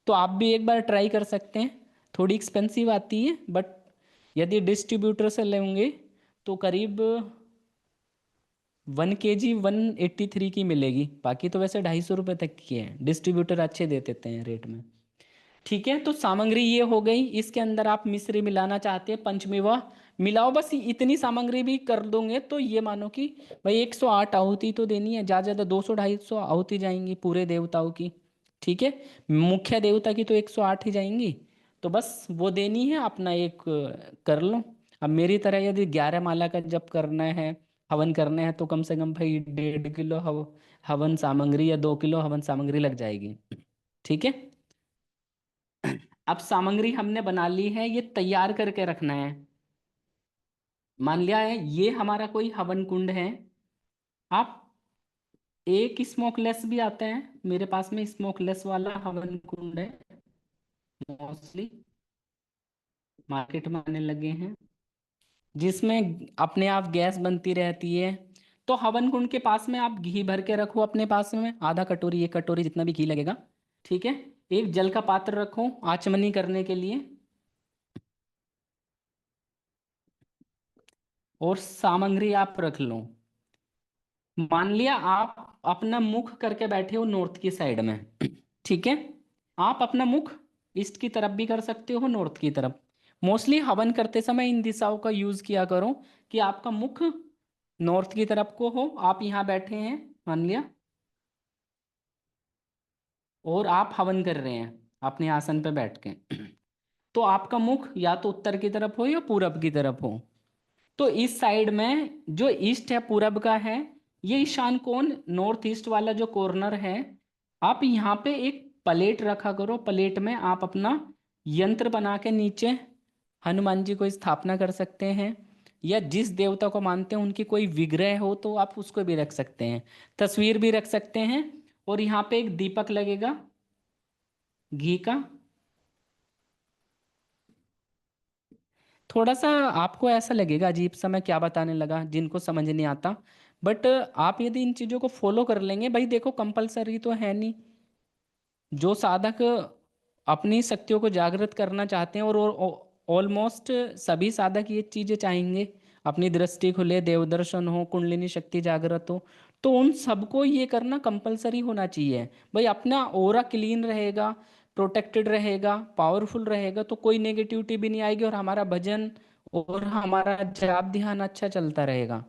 Speaker 1: तो आप भी एक बार ट्राई कर सकते हैं। थोड़ी एक्सपेंसिव आती है, बट यदि डिस्ट्रीब्यूटर से लेंगे तो करीब 1 kg 183 की मिलेगी। बाकी तो वैसे 250 रुपये तक की है, डिस्ट्रीब्यूटर अच्छे दे देते हैं रेट में। ठीक है, तो सामग्री ये हो गई। इसके अंदर आप मिश्री मिलाना चाहते हैं, पंचमेवा मिलाओ। बस इतनी सामग्री भी कर दोगे तो ये मानो कि भाई 108 आहुति तो देनी है, ज़्यादा ज़्यादा 200 250 आहुति जाएंगी पूरे देवताओं की। ठीक है, मुख्य देवता की तो 108 ही जाएंगी। तो बस वो देनी है, अपना एक कर लो। अब मेरी तरह यदि 11 माला का जप करना है, हवन करने हैं, तो कम से कम भाई 1.5 किलो हवन सामग्री या 2 किलो हवन सामग्री लग जाएगी। ठीक है, अब सामग्री हमने बना ली है, ये तैयार करके रखना है। मान लिया है ये हमारा कोई हवन कुंड है। आप एक स्मोकलेस भी आता है, मेरे पास में स्मोकलेस वाला हवन कुंड है, मोस्टली मार्केट में आने लगे हैं, जिसमें अपने आप गैस बनती रहती है। तो हवन कुंड के पास में आप घी भर के रखो अपने पास में, आधा कटोरी 1 कटोरी जितना भी घी लगेगा। ठीक है, एक जल का पात्र रखो आचमनी करने के लिए। और सामग्री आप रख लो। मान लिया आप अपना मुख करके बैठे हो नॉर्थ की साइड में। ठीक है, आप अपना मुख ईस्ट की तरफ भी कर सकते हो, नॉर्थ की तरफ। मोस्टली हवन करते समय इन दिशाओं का यूज किया करो कि आपका मुख नॉर्थ की तरफ को हो। आप यहाँ बैठे हैं मान लिया, और आप हवन कर रहे हैं अपने आसन पे बैठ के। तो आपका मुख या तो उत्तर की तरफ हो या पूरब की तरफ हो। तो इस साइड में जो ईस्ट है पूरब का है, ये ईशान कोण नॉर्थ ईस्ट वाला जो कॉर्नर है, आप यहाँ पे एक प्लेट रखा करो। प्लेट में आप अपना यंत्र बना के नीचे हनुमान जी को स्थापना कर सकते हैं, या जिस देवता को मानते हैं उनकी कोई विग्रह हो तो आप उसको भी रख सकते हैं, तस्वीर भी रख सकते हैं। और यहाँ पे एक दीपक लगेगा घी का। थोड़ा सा आपको ऐसा लगेगा अजीब सा मैं क्या बताने लगा, जिनको समझ नहीं आता, बट आप यदि इन चीज़ों को फॉलो कर लेंगे, भाई देखो कंपलसरी तो है नहीं। जो साधक अपनी शक्तियों को जागृत करना चाहते हैं, और ऑलमोस्ट सभी साधक ये चीज़ें चाहेंगे, अपनी दृष्टि खुले, देवदर्शन हो, कुंडलिनी शक्ति जागृत हो, तो उन सबको ये करना कंपलसरी होना चाहिए। भाई अपना ऑरा क्लीन रहेगा, प्रोटेक्टेड रहेगा, पावरफुल रहेगा, तो कोई नेगेटिविटी भी नहीं आएगी, और हमारा भजन और हमारा जाप ध्यान अच्छा चलता रहेगा।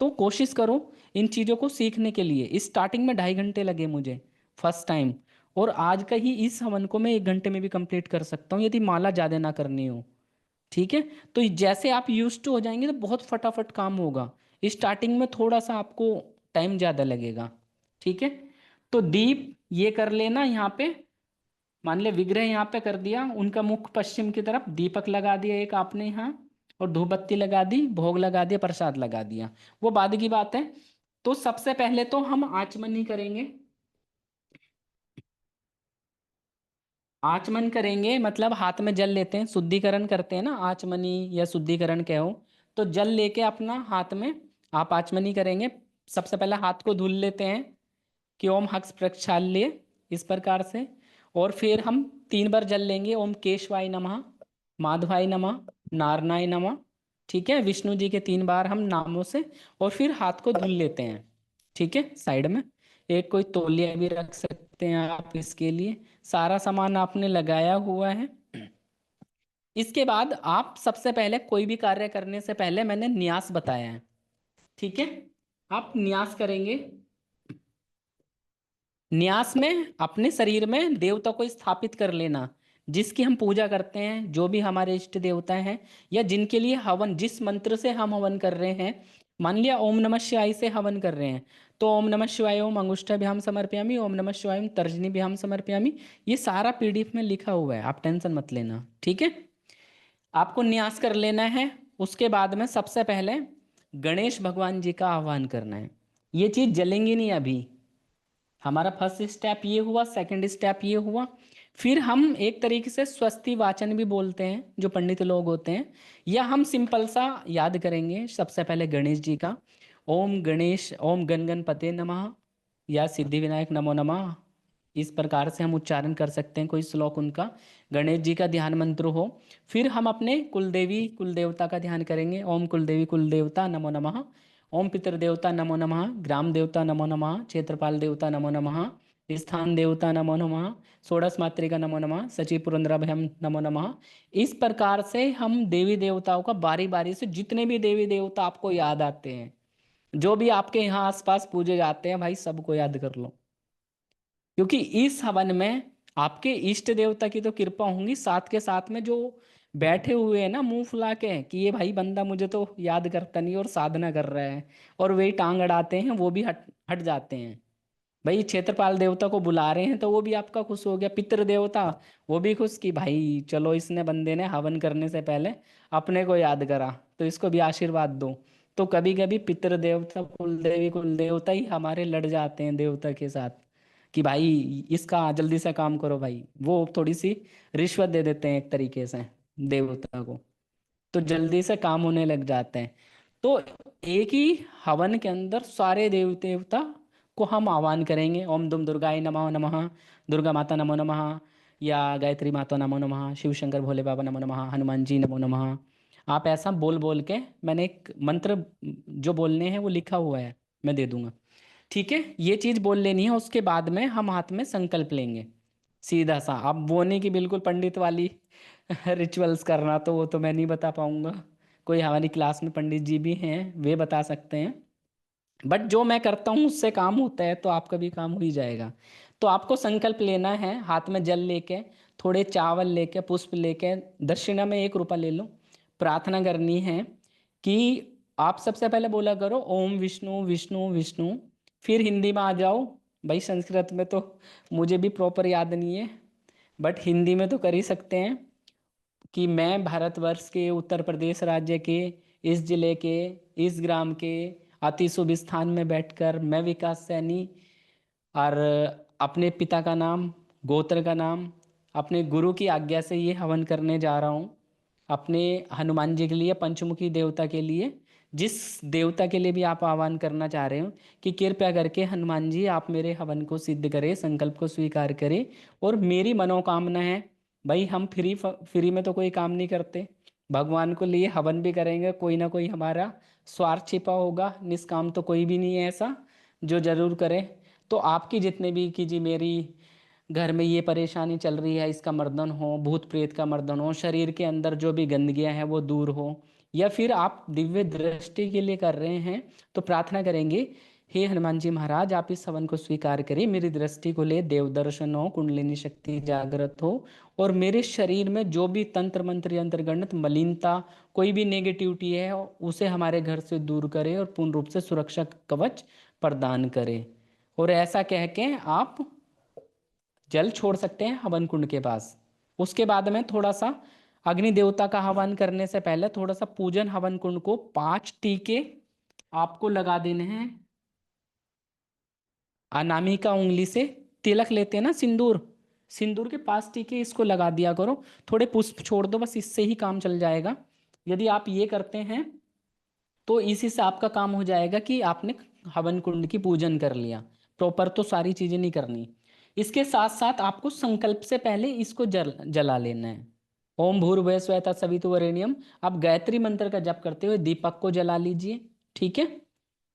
Speaker 1: तो कोशिश करो इन चीज़ों को सीखने के लिए। स्टार्टिंग में 2.5 घंटे लगे मुझे फर्स्ट टाइम, और आज का ही इस हवन को मैं 1 घंटे में भी कंप्लीट कर सकता हूँ यदि माला ज़्यादा ना करनी हो। ठीक है, तो जैसे आप यूज टू हो जाएंगे तो बहुत फटाफट काम होगा। स्टार्टिंग में थोड़ा सा आपको टाइम ज़्यादा लगेगा। ठीक है, तो दीप ये कर लेना यहाँ पे। मान ले विग्रह यहाँ पे कर दिया, उनका मुख पश्चिम की तरफ, दीपक लगा दिया एक आपने यहाँ, और धूप बत्ती लगा दी, भोग लगा दिया, प्रसाद लगा दिया, वो बाद की बात है। तो सबसे पहले तो हम आचमनी करेंगे। आचमन करेंगे मतलब हाथ में जल लेते हैं, शुद्धिकरण करते हैं ना, आचमनी या शुद्धिकरण कहो। तो जल लेके अपना हाथ में आप आचमनी करेंगे। सबसे पहले हाथ को धुल लेते हैं कि ओम हक्स प्रक्षाल्य, इस प्रकार से। और फिर हम 3 बार जल लेंगे, ओम केशवाय नमः, माधवाय नमः, नारायणाय नमः। ठीक है, विष्णु जी के 3 बार हम नामों से, और फिर हाथ को धुल लेते हैं। ठीक है, साइड में एक कोई तौलिया भी रख सकते हैं आप इसके लिए। सारा सामान आपने लगाया हुआ है। इसके बाद आप सबसे पहले कोई भी कार्य करने से पहले मैंने न्यास बताया है। ठीक है, आप न्यास करेंगे। न्यास में अपने शरीर में देवता को स्थापित कर लेना। जिसकी हम पूजा करते हैं, जो भी हमारे इष्ट देवता हैं, या जिनके लिए हवन, जिस मंत्र से हम हवन कर रहे हैं, मान लिया ओम नमः शिवाय से हवन कर रहे हैं, तो ओम नमः शिवाय ओम अंगुष्ठाभ्याम समर्पयामि, ओम नमः शिवाय ओम तर्जनीभ्याम समर्पयामि, ये सारा पीडीएफ में लिखा हुआ है, आप टेंशन मत लेना, ठीक है। आपको न्यास कर लेना है। उसके बाद में सबसे पहले गणेश भगवान जी का आह्वान करना है। ये चीज जलेंगी नहीं अभी। हमारा फर्स्ट स्टेप ये हुआ, सेकंड स्टेप ये हुआ। फिर हम एक तरीके से स्वस्ति वाचन भी बोलते हैं, जो पंडित लोग होते हैं, या हम सिंपल सा याद करेंगे सबसे पहले गणेश जी का। ओम गणेश, ओम गण गणपते नमः, या सिद्धि विनायक नमो नमः, इस प्रकार से हम उच्चारण कर सकते हैं कोई श्लोक उनका, गणेश जी का ध्यान मंत्र हो। फिर हम अपने कुलदेवी कुलदेवता का ध्यान करेंगे, ओम कुलदेवी कुलदेवता नमो नमः, ओम पितृदेवता नमो नमः, ग्राम देवता नमो नमः, क्षेत्रपाल देवता नमो नमः, स्थान देवता नमो नमः, षोडश मातृका नमो नमः, सची पुरंदराभयम नमो नमः। इस प्रकार से हम देवी देवताओं का बारी बारी से, जितने भी देवी देवता आपको याद आते हैं, जो भी आपके यहाँ आसपास पूजे जाते हैं भाई, सबको याद कर लो। क्योंकि इस हवन में आपके इष्ट देवता की तो कृपा होंगी, साथ के साथ में जो बैठे हुए हैं ना मुंह फुला के, कि ये भाई बंदा मुझे तो याद करता नहीं और साधना कर रहा है, और वही टांग अड़ाते हैं, वो भी हट हट जाते हैं। भाई क्षेत्रपाल देवता को बुला रहे हैं तो वो भी आपका खुश हो गया, पितृ देवता वो भी खुश, कि भाई चलो इसने बंदे ने हवन करने से पहले अपने को याद करा, तो इसको भी आशीर्वाद दो। तो कभी कभी पितृ देवता कुलदेवी कुलदेवता ही हमारे लड़ जाते हैं देवता के साथ, कि भाई इसका जल्दी से काम करो भाई, वो थोड़ी सी रिश्वत दे देते हैं एक तरीके से देवता को, तो जल्दी से काम होने लग जाते हैं। तो एक ही हवन के अंदर सारे देव देवता को हम आह्वान करेंगे, ओम दुम दुर्गाय नमः नमः, दुर्गा माता नमो नमः, या गायत्री माता नमो नमः, शिव शंकर भोले बाबा नमो नमः, हनुमान जी नमो नमः। आप ऐसा बोल बोल के, मैंने एक मंत्र जो बोलने हैं वो लिखा हुआ है, मैं दे दूंगा, ठीक है। ये चीज बोल लेनी है। उसके बाद में हम हाथ में संकल्प लेंगे, सीधा सा। अब वो नहीं कि बिल्कुल पंडित वाली रिचुअल्स करना, तो वो तो मैं नहीं बता पाऊंगा, कोई हमारी क्लास में पंडित जी भी हैं, वे बता सकते हैं। बट जो मैं करता हूँ उससे काम होता है, तो आपका भी काम हो ही जाएगा। तो आपको संकल्प लेना है, हाथ में जल लेके, थोड़े चावल लेके, पुष्प लेके, दक्षिणा में 1 रुपया ले लो। प्रार्थना करनी है कि आप सबसे पहले बोला करो ओम विष्णु विष्णु विष्णु, फिर हिंदी में आ जाओ। भाई संस्कृत में तो मुझे भी प्रॉपर याद नहीं है, बट हिंदी में तो कर ही सकते हैं, कि मैं भारतवर्ष के उत्तर प्रदेश राज्य के इस जिले के इस ग्राम के अति शुभ स्थान में बैठकर मैं विकास सैनी, और अपने पिता का नाम, गोत्र का नाम, अपने गुरु की आज्ञा से ये हवन करने जा रहा हूँ। अपने हनुमान जी के लिए, पंचमुखी देवता के लिए, जिस देवता के लिए भी आप आह्वान करना चाह रहे हो, कि कृपया करके हनुमान जी आप मेरे हवन को सिद्ध करें, संकल्प को स्वीकार करें, और मेरी मनोकामना है। भाई हम फ्री में तो कोई काम नहीं करते, भगवान को लिए हवन भी करेंगे, कोई ना कोई हमारा स्वार्थ छिपा होगा, निष्काम तो कोई भी नहीं है ऐसा जो जरूर करे। तो आपकी जितने भी, कि जी मेरी घर में ये परेशानी चल रही है, इसका मर्दन हो, भूत प्रेत का मर्दन हो, शरीर के अंदर जो भी गंदगियां हैं वो दूर हो, या फिर आप दिव्य दृष्टि के लिए कर रहे हैं, तो प्रार्थना करेंगे, हे हनुमान जी महाराज आप इस हवन को स्वीकार करें, मेरी दृष्टि को ले देव दर्शन हो, कुंडलिनी शक्ति जागृत हो, और मेरे शरीर में जो भी तंत्र मंत्र यंत्र गणित मलिनता, कोई भी नेगेटिविटी है, उसे हमारे घर से दूर करे, और पूर्ण रूप से सुरक्षा कवच प्रदान करे। और ऐसा कह के आप जल छोड़ सकते हैं हवन कुंड के पास। उसके बाद में थोड़ा सा अग्नि देवता का हवन करने से पहले थोड़ा सा पूजन, हवन कुंड को 5 टीके आपको लगा देने हैं। अनामिका उंगली से तिलक लेते हैं ना, सिंदूर, सिंदूर के 5 टीके इसको लगा दिया करो। थोड़े पुष्प छोड़ दो, बस इससे ही काम चल जाएगा। यदि आप ये करते हैं तो इसी से आपका काम हो जाएगा कि आपने हवन कुंड की पूजन कर लिया। प्रॉपर तो सारी चीजें नहीं करनी। इसके साथ साथ आपको संकल्प से पहले इसको जला लेना है। ओम भूर्भुवः स्वः तत्सवितुर्वरेण्यम। आप गायत्री मंत्र का जप करते हुए दीपक को जला लीजिए, ठीक है।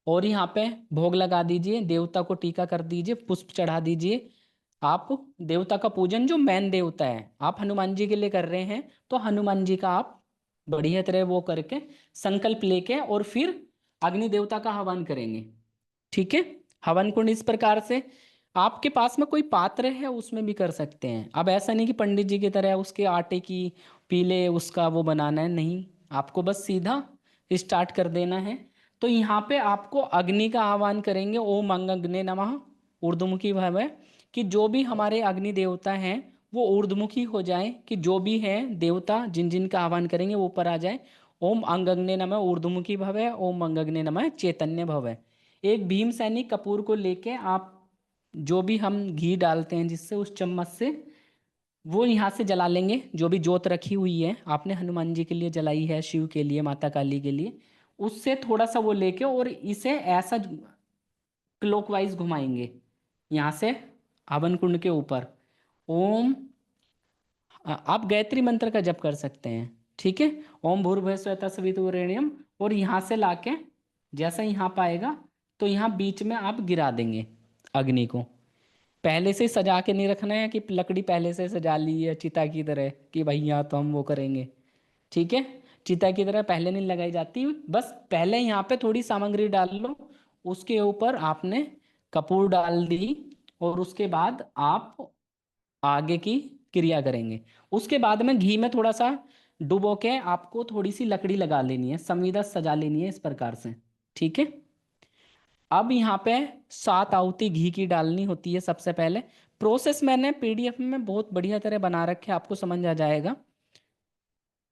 Speaker 1: और यहाँ पे भोग लगा दीजिए, देवता को टीका कर दीजिए, पुष्प चढ़ा दीजिए। आप देवता का पूजन, जो मेन देवता है, आप हनुमान जी के लिए कर रहे हैं, तो हनुमान जी का आप बढ़िया तरह वो करके संकल्प लेके, और फिर अग्नि देवता का हवन करेंगे, ठीक है। हवन कुंड इस प्रकार से आपके पास में कोई पात्र है उसमें भी कर सकते हैं। अब ऐसा नहीं कि पंडित जी की तरह उसके आटे की पीले उसका वो बनाना है, नहीं, आपको बस सीधा स्टार्ट कर देना है। तो यहाँ पे आपको अग्नि का आह्वान करेंगे, ओम अग्ने नमः, ऊर्ध्वमुखी भाव है कि जो भी हमारे अग्नि देवता हैं वो ऊर्ध्वमुखी हो जाए, कि जो भी है देवता जिन जिन का आह्वान करेंगे वो ऊपर आ जाए। ओम अंगग्ने नमः ऊर्ध्वमुखी भव है, ओम अंगग्ने नमः चैतन्य भव है। एक भीम सैनिक कपूर को लेके आप जो भी हम घी डालते हैं जिससे उस चम्मच से वो यहाँ से जला लेंगे। जो भी जोत रखी हुई है आपने हनुमान जी के लिए जलाई है, शिव के लिए, माता काली के लिए, उससे थोड़ा सा वो लेके और इसे ऐसा क्लॉकवाइज घुमाएंगे यहाँ से हवन कुंड के ऊपर। ओम, आप गायत्री मंत्र का जप कर सकते हैं, ठीक है। ओम भूर्भुवः स्वः तत्सवितुर्वरेण्यम, और यहाँ से लाके जैसा यहाँ पाएगा तो यहाँ बीच में आप गिरा देंगे अग्नि को। पहले से सजा के नहीं रखना है कि लकड़ी पहले से सजा ली है चिता की तरह कि भाई यहाँ तो हम वो करेंगे, ठीक है। चिता की तरह पहले नहीं लगाई जाती, बस पहले यहाँ पे थोड़ी सामग्री डाल लो, उसके ऊपर आपने कपूर डाल दी और उसके बाद आप आगे की क्रिया करेंगे। उसके बाद में घी में थोड़ा सा डुबो के आपको थोड़ी सी लकड़ी लगा लेनी है, संविदा सजा लेनी है इस प्रकार से, ठीक है। अब यहाँ पे 7 आहुति घी की डालनी होती है सबसे पहले। प्रोसेस मैंने पीडीएफ में बहुत बढ़िया तरह बना रखे, आपको समझ आ जाएगा।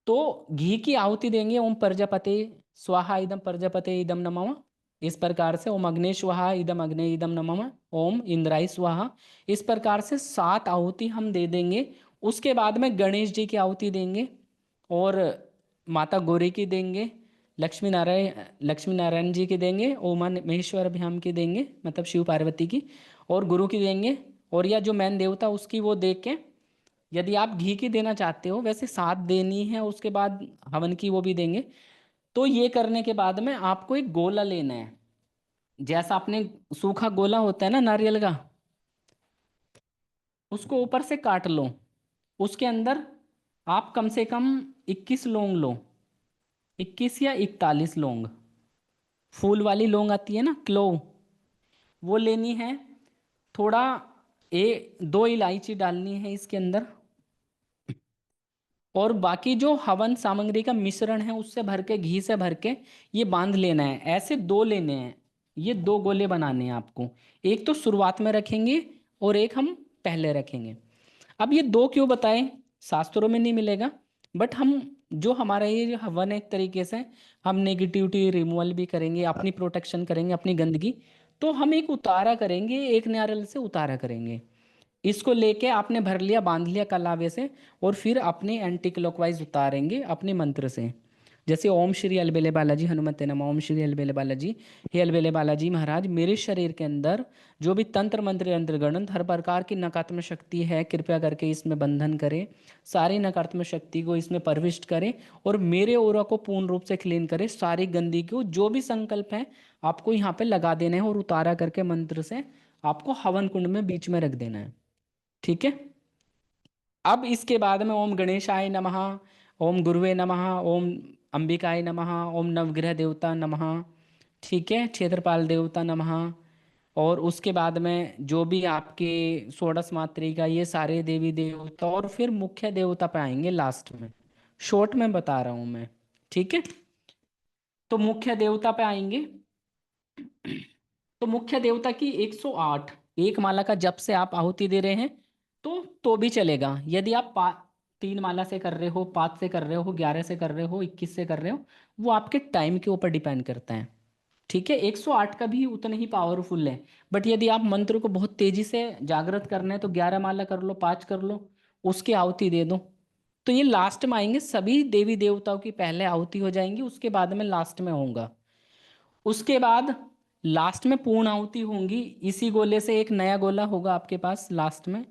Speaker 1: तो घी की आहुति देंगे, ओम प्रजापते स्वाहा इदम प्रजापते इदम नमः, इस प्रकार से ओम अग्ने स्वाहा इदम अग्ने इदम नमः, ओम इंद्राय स्वाहा, इस प्रकार से 7 आहुति हम दे देंगे। उसके बाद में गणेश जी की आहुति देंगे और माता गौरी की देंगे, लक्ष्मी नारायण जी की देंगे, उमा महेश्वर भ्याम की देंगे, मतलब शिव पार्वती की, और गुरु की देंगे। और या जो मैन देवता उसकी वो दे के, यदि आप घी की देना चाहते हो, वैसे 7 देनी है, उसके बाद हवन की वो भी देंगे। तो ये करने के बाद में आपको एक गोला लेना है, जैसा आपने सूखा गोला होता है ना नारियल का, उसको ऊपर से काट लो। उसके अंदर आप कम से कम 21 लौंग लो, 21 या 41 लौंग, फूल वाली लौंग आती है ना, क्लोव, वो लेनी है। थोड़ा 2 इलायची डालनी है इसके अंदर, और बाकी जो हवन सामग्री का मिश्रण है उससे भर के, घी से भर के ये बांध लेना है। ऐसे 2 लेने हैं, ये 2 गोले बनाने हैं आपको। एक तो शुरुआत में रखेंगे और एक हम पहले रखेंगे। अब ये 2 क्यों बताए, शास्त्रों में नहीं मिलेगा, बट हम जो हमारा ये जो हवन है, एक तरीके से हम नेगेटिविटी रिमूवल भी करेंगे, अपनी प्रोटेक्शन करेंगे, अपनी गंदगी। तो हम एक उतारा करेंगे, एक नारियल से उतारा करेंगे। इसको लेके आपने भर लिया, बांध लिया कलावे से, और फिर अपने एंटी क्लॉकवाइज उतारेंगे अपने मंत्र से। जैसे ओम श्री अलबेले बालाजी हनुमते नमः, ओम श्री अलबेले बालाजी, हे अलबेले बालाजी महाराज, मेरे शरीर के अंदर जो भी तंत्र मंत्र यंत्र गणित हर प्रकार की नकारात्मक शक्ति है, कृपया करके इसमें बंधन करें, सारी नकारात्मक शक्ति को इसमें प्रविष्ट करें और मेरे ओरा को पूर्ण रूप से क्लीन करें। सारी गंदगी को, जो भी संकल्प है आपको यहाँ पे लगा देना है और उतारा करके मंत्र से आपको हवन कुंड में बीच में रख देना है, ठीक है। अब इसके बाद में ओम गणेशाय नमः, ओम गुरुवे नमः, ओम अंबिकाय नमः, ओम नवग्रह देवता नमः, ठीक है, क्षेत्रपाल देवता नमः। और उसके बाद में जो भी आपके षोडश मातृका, ये सारे देवी देवता, और फिर मुख्य देवता पे आएंगे लास्ट में, शॉर्ट में बता रहा हूं मैं, ठीक है। तो मुख्य देवता पे आएंगे। तो मुख्य देवता की 108 एक माला का जप से आप आहुति दे रहे हैं तो भी चलेगा। यदि आप 3 माला से कर रहे हो, 5 से कर रहे हो, 11 से कर रहे हो, 21 से कर रहे हो, वो आपके टाइम के ऊपर डिपेंड करता है, ठीक है। 108 का भी उतना ही पावरफुल है, बट यदि आप मंत्र को बहुत तेजी से जागृत करना है तो 11 माला कर लो, 5 कर लो, उसकी आहुति दे दो। तो ये लास्ट में आएंगे, सभी देवी देवताओं की पहले आहुति हो जाएंगी, उसके बाद में लास्ट में होगा। उसके बाद लास्ट में पूर्ण आहुति होंगी, इसी गोले से एक नया गोला होगा आपके पास लास्ट में।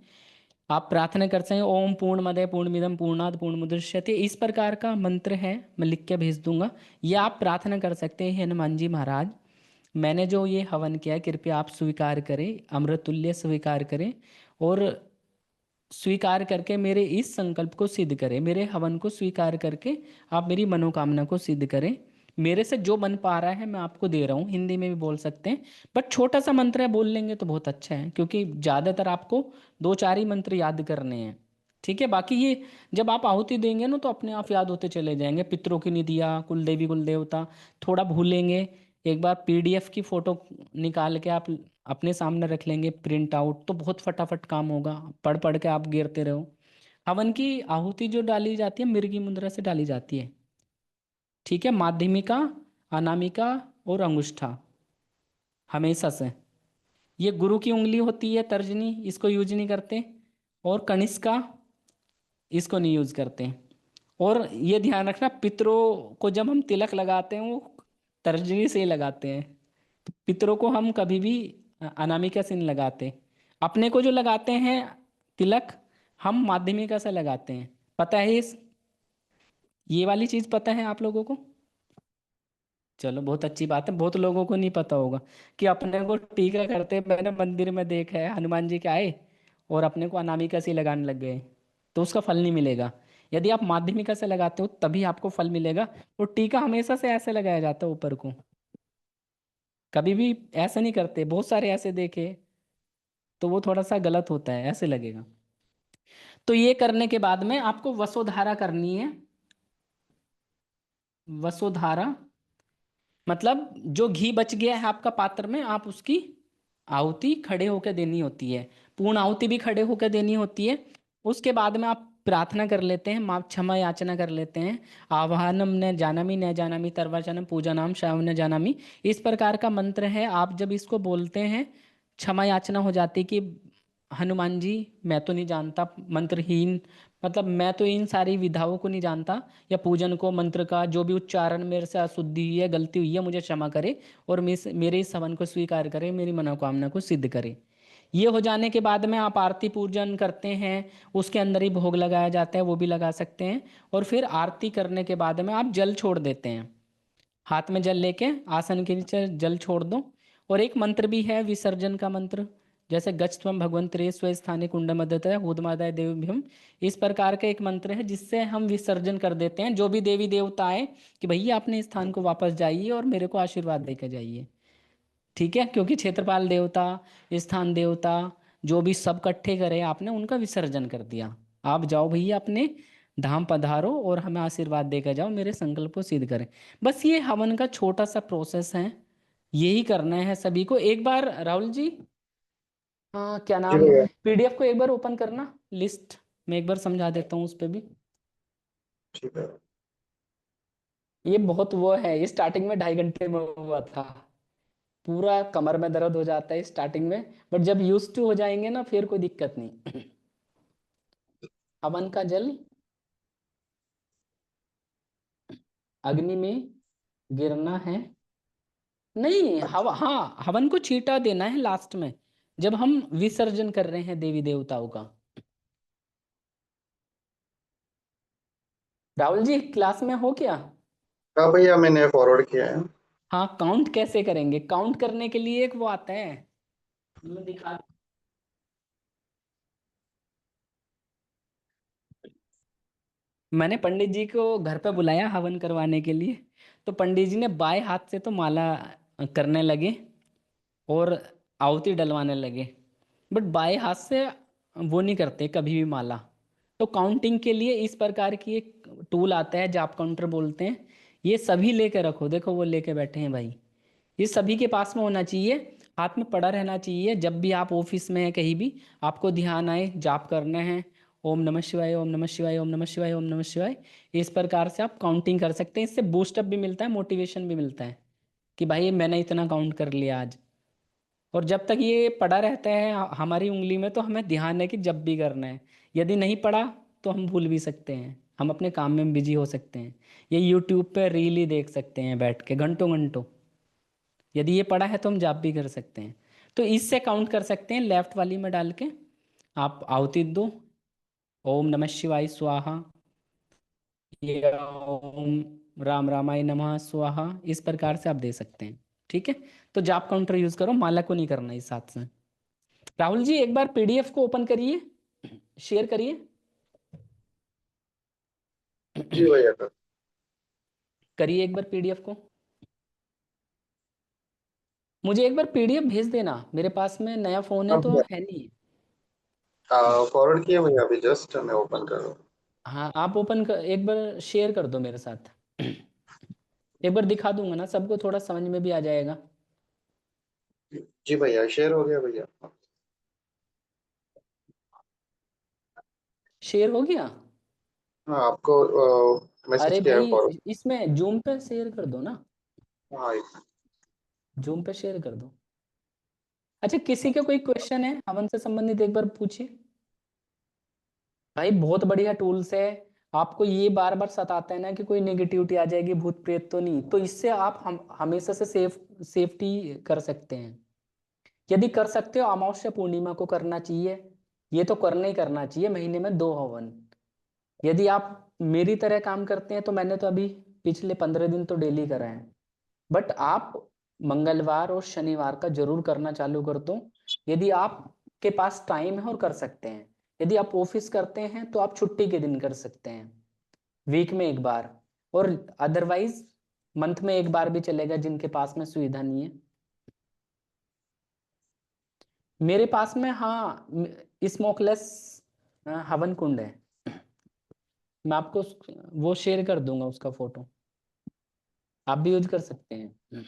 Speaker 1: आप प्रार्थना कर सकते हैं, ओम पूर्णमदः पूर्णमिदं पूर्णात् पूर्णमुदच्यते, इस प्रकार का मंत्र है, मैं लिख के भेज दूंगा। ये आप प्रार्थना कर सकते हैं, हनुमान जी महाराज मैंने जो ये हवन किया है कृपया आप स्वीकार करें, अमृत तुल्य स्वीकार करें, और स्वीकार करके मेरे इस संकल्प को सिद्ध करें, मेरे हवन को स्वीकार करके आप मेरी मनोकामना को सिद्ध करें। मेरे से जो बन पा रहा है मैं आपको दे रहा हूँ, हिंदी में भी बोल सकते हैं, बट छोटा सा मंत्र है, बोल लेंगे तो बहुत अच्छा है, क्योंकि ज़्यादातर आपको दो चार ही मंत्र याद करने हैं। ठीक है, बाकी ये जब आप आहुति देंगे ना तो अपने आप याद होते चले जाएंगे। पितरों की निधिया, कुल देवी कुल देवता, थोड़ा भूलेंगे, एक बार पीडीएफ की फोटो निकाल के आप अपने सामने रख लेंगे प्रिंट आउट, तो बहुत फटाफट काम होगा, पढ़ पढ़ के आप गिरते रहो। हवन की आहुति जो डाली जाती है मिर्गी मुद्रा से डाली जाती है। ठीक है, माध्यमिका, अनामिका और अंगुष्ठा हमेशा से। ये गुरु की उंगली होती है तर्जनी, इसको यूज नहीं करते। और कनिष्का, इसको नहीं यूज करते। और ये ध्यान रखना, पितरों को जब हम तिलक लगाते हैं वो तर्जनी से ही लगाते हैं। तो पितरों को हम कभी भी अनामिका से नहीं लगाते। अपने को जो लगाते हैं तिलक, हम माध्यमिका से लगाते हैं। पता है ये वाली चीज पता है आप लोगों को? चलो बहुत अच्छी बात है, बहुत लोगों को नहीं पता होगा कि अपने को टीका करते मैंने मंदिर में देखा है, हनुमान जी के आए और अपने को अनामिका से लगाने लग गए, तो उसका फल नहीं मिलेगा। यदि आप माध्यमिका से लगाते हो तभी आपको फल मिलेगा। और टीका हमेशा से ऐसे लगाया जाता है ऊपर को, कभी भी ऐसे नहीं करते, बहुत सारे ऐसे देखे, तो वो थोड़ा सा गलत होता है, ऐसे लगेगा। तो ये करने के बाद में आपको वसुधारा करनी है। वसुधारा मतलब जो घी बच गया है आपका पात्र में, आप उसकी आहुति खड़े होकर देनी होती है, पूर्ण आहुति भी खड़े होकर देनी होती है। उसके बाद में आप प्रार्थना कर लेते हैं, माप क्षमा याचना कर लेते हैं। आवाहनम न जानामि न जानामि तर्वचनम पूजनाम श्रावण न जानामि, इस प्रकार का मंत्र है। आप जब इसको बोलते हैं क्षमा याचना हो जाती कि हनुमान जी मैं तो नहीं जानता, मंत्रहीन, मतलब मैं तो इन सारी विधाओं को नहीं जानता, या पूजन को मंत्र का जो भी उच्चारण मेरे से अशुद्धि हुई है, गलती हुई है, मुझे क्षमा करे और मेरे इस हवन को स्वीकार करे, मेरी मनोकामना को सिद्ध करे। ये हो जाने के बाद में आप आरती पूजन करते हैं, उसके अंदर ही भोग लगाया जाता है, वो भी लगा सकते हैं। और फिर आरती करने के बाद में आप जल छोड़ देते हैं, हाथ में जल लेके आसन के नीचे जल छोड़ दो। और एक मंत्र भी है विसर्जन का मंत्र, जैसे गच्छत्वम भगवंतरे स्वस्थाने कुंड मदतः हूतमादाय देवभ्यम, इस प्रकार का एक मंत्र है जिससे हम विसर्जन कर देते हैं जो भी देवी देवता आए, कि भैया अपने स्थान को वापस जाइए और मेरे को आशीर्वाद देकर जाइए। ठीक है, क्योंकि क्षेत्रपाल देवता, स्थान देवता, जो भी सब इकट्ठे करे आपने, उनका विसर्जन कर दिया। आप जाओ भैया अपने धाम पधारो और हमें आशीर्वाद देकर जाओ, मेरे संकल्प को सिद्ध करें। बस ये हवन का छोटा सा प्रोसेस है, यही करना है सभी को। एक बार राहुल जी, हाँ क्या
Speaker 2: जी
Speaker 1: नाम,
Speaker 2: भैया।
Speaker 1: पीडीएफ को एक बार ओपन करना, लिस्ट मैं एक बार समझा देता हूँ उस पर भी।
Speaker 2: ठीक है।
Speaker 1: ये बहुत वो है, ये स्टार्टिंग में 2.5 घंटे में हुआ था, पूरा कमर में दर्द हो जाता है स्टार्टिंग में, बट जब यूज टू हो जाएंगे ना फिर कोई दिक्कत नहीं। हवन का जल अग्नि में गिरना है, नहीं हवा, हाँ हवन को छींटा देना है लास्ट में, जब हम विसर्जन कर रहे हैं देवी देवताओं का। राहुल जी क्लास में हो क्या?
Speaker 2: हाँ भैया, मैंने फॉरवर्ड किया है।
Speaker 1: हाँ, काउंट कैसे करेंगे, काउंट करने के लिए एक वो आता है, मैं दिखा, मैंने पंडित जी को घर पे बुलाया हवन करवाने के लिए, तो पंडित जी ने बाएं हाथ से तो माला करने लगे और आहुति डलवाने लगे, बट बाएं हाथ से वो नहीं करते कभी भी माला। तो काउंटिंग के लिए इस प्रकार की एक टूल आता है, जाप काउंटर बोलते हैं, ये सभी लेके रखो, देखो वो लेके बैठे हैं भाई, ये सभी के पास में होना चाहिए, हाथ में पड़ा रहना चाहिए। जब भी आप ऑफिस में है कहीं भी आपको ध्यान आए जाप करना है, ओम नमः शिवाय ओम नमः शिवाय ओम नमः शिवाय ओम नमः शिवाय, इस प्रकार से आप काउंटिंग कर सकते हैं। इससे बूस्टअप भी मिलता है, मोटिवेशन भी मिलता है कि भाई मैंने इतना काउंट कर लिया आज। और जब तक ये पड़ा रहता है हमारी उंगली में, तो हमें ध्यान है कि जब भी करना है। यदि नहीं पड़ा तो हम भूल भी सकते हैं, हम अपने काम में बिजी हो सकते हैं, ये यूट्यूब पे रील ही देख सकते हैं बैठ के घंटों घंटों। यदि ये पड़ा है तो हम जाप भी कर सकते हैं। तो इससे काउंट कर सकते हैं, लेफ्ट वाली में डाल के आप आहुति दो, ओम नमः शिवाय स्वाहा, ये ओम राम रामाय नमः स्वाहा, इस प्रकार से आप दे सकते हैं। ठीक है, तो जाप काउंटर यूज करो, माला को नहीं करना इस साथ से। राहुल जी एक बार पीडीएफ को ओपन करिए, शेयर करिए।
Speaker 2: जी भैया कर।
Speaker 1: करिए एक बार पीडीएफ को। मुझे एक बार पीडीएफ भेज देना, मेरे पास में नया फोन है
Speaker 2: हाँ
Speaker 1: तो
Speaker 2: भैया,
Speaker 1: है नहीं।
Speaker 2: फॉरवर्ड किया भैया, अभी जस्ट मैं ओपन कर रहा हूँ।
Speaker 1: हाँ आप ओपन कर, एक बार शेयर कर दो मेरे साथ। एक बार दिखा दूंगा ना सबको, थोड़ा समझ में भी आ जाएगा।
Speaker 2: जी भैया, शेयर हो गया भैया।
Speaker 1: शेयर हो गया।
Speaker 2: हाँ, आपको
Speaker 1: अरे
Speaker 2: मैसेज किया है
Speaker 1: भाई
Speaker 2: फॉरवर्ड।
Speaker 1: इसमें जूम पे शेयर कर दो ना,
Speaker 2: हाँ
Speaker 1: जूम पे शेयर कर दो। अच्छा किसी का कोई क्वेश्चन है हवन से संबंधित, एक बार पूछिए। भाई बहुत बढ़िया टूल्स है। आपको ये बार बार सताता है ना कि कोई नेगेटिविटी आ जाएगी, भूत प्रेत तो नहीं, तो इससे आप हमेशा से सेफ्टी कर सकते हैं। यदि कर सकते हो अमावस्या पूर्णिमा को करना चाहिए, ये तो करना ही करना चाहिए, महीने में 2 हवन। यदि आप मेरी तरह काम करते हैं तो मैंने तो अभी पिछले 15 दिन तो डेली करा है, बट आप मंगलवार और शनिवार का जरूर करना चालू कर दो। यदि आपके पास टाइम है और कर सकते हैं। यदि आप ऑफिस करते हैं तो आप छुट्टी के दिन कर सकते हैं, वीक में एक बार। और अदरवाइज मंथ में एक बार भी चलेगा जिनके पास में सुविधा नहीं है। मेरे पास में हाँ स्मोकलेस हवन कुंड है। मैं आपको वो शेयर कर दूंगा उसका फोटो, आप भी यूज कर सकते हैं।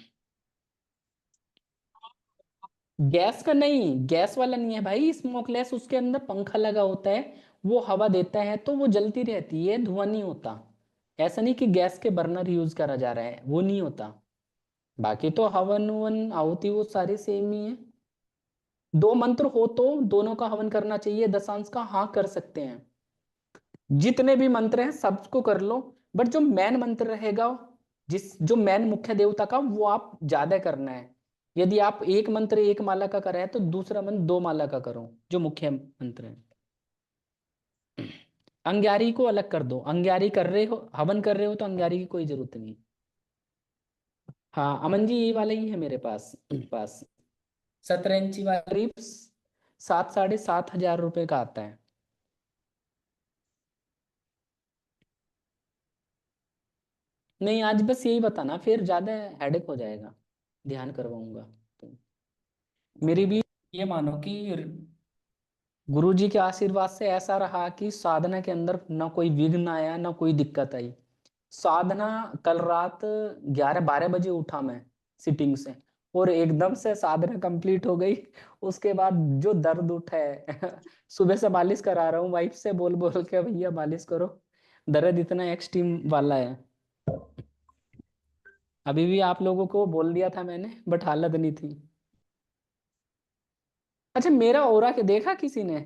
Speaker 1: गैस का नहीं, गैस वाला नहीं है भाई स्मोकलेस, उसके अंदर पंखा लगा होता है, वो हवा देता है तो वो जलती रहती है, धुआं नहीं होता। ऐसा नहीं कि गैस के बर्नर यूज करा जा रहा है, वो नहीं होता। बाकी तो हवन वन आहुति वो सारी सेम ही है। 2 मंत्र हो तो दोनों का हवन करना चाहिए, दशांश का हाँ कर सकते हैं। जितने भी मंत्र हैं सबको कर लो, बट जो मेन मंत्र रहेगा, जो मेन मुख्य देवता का, वो आप ज्यादा करना है। यदि आप एक मंत्र एक माला का कर रहे हैं तो दूसरा मंत्र 2 माला का करो, जो मुख्य मंत्र है। अंग्यारी को अलग कर दो, अंग्यारी कर रहे हो हवन कर रहे हो तो अंग्यारी की कोई जरूरत नहीं। हाँ अमन जी ये वाला ही है मेरे पास 17 इंची वाला, करीब 7 साढ़े 7 हजार रुपए का आता है। नहीं आज बस यही बताना, फिर ज्यादा हेडेक हो जाएगा, ध्यान करवाऊंगा तो। मेरी भी ये मानो कि गुरु जी के आशीर्वाद से ऐसा रहा कि साधना के अंदर ना कोई विघ्न आया ना कोई दिक्कत आई। साधना कल रात 11-12 बजे उठा मैं सिटिंग से, और एकदम से साधना कंप्लीट हो गई। उसके बाद जो दर्द उठा है सुबह से मालिश करा रहा हूँ वाइफ से बोल बोल के, भैया मालिश करो, दर्द इतना एक्सट्रीम वाला है। अभी भी आप लोगों को बोल दिया था मैंने, बट हालत नहीं थी। अच्छा मेरा ओरा के देखा किसी ने,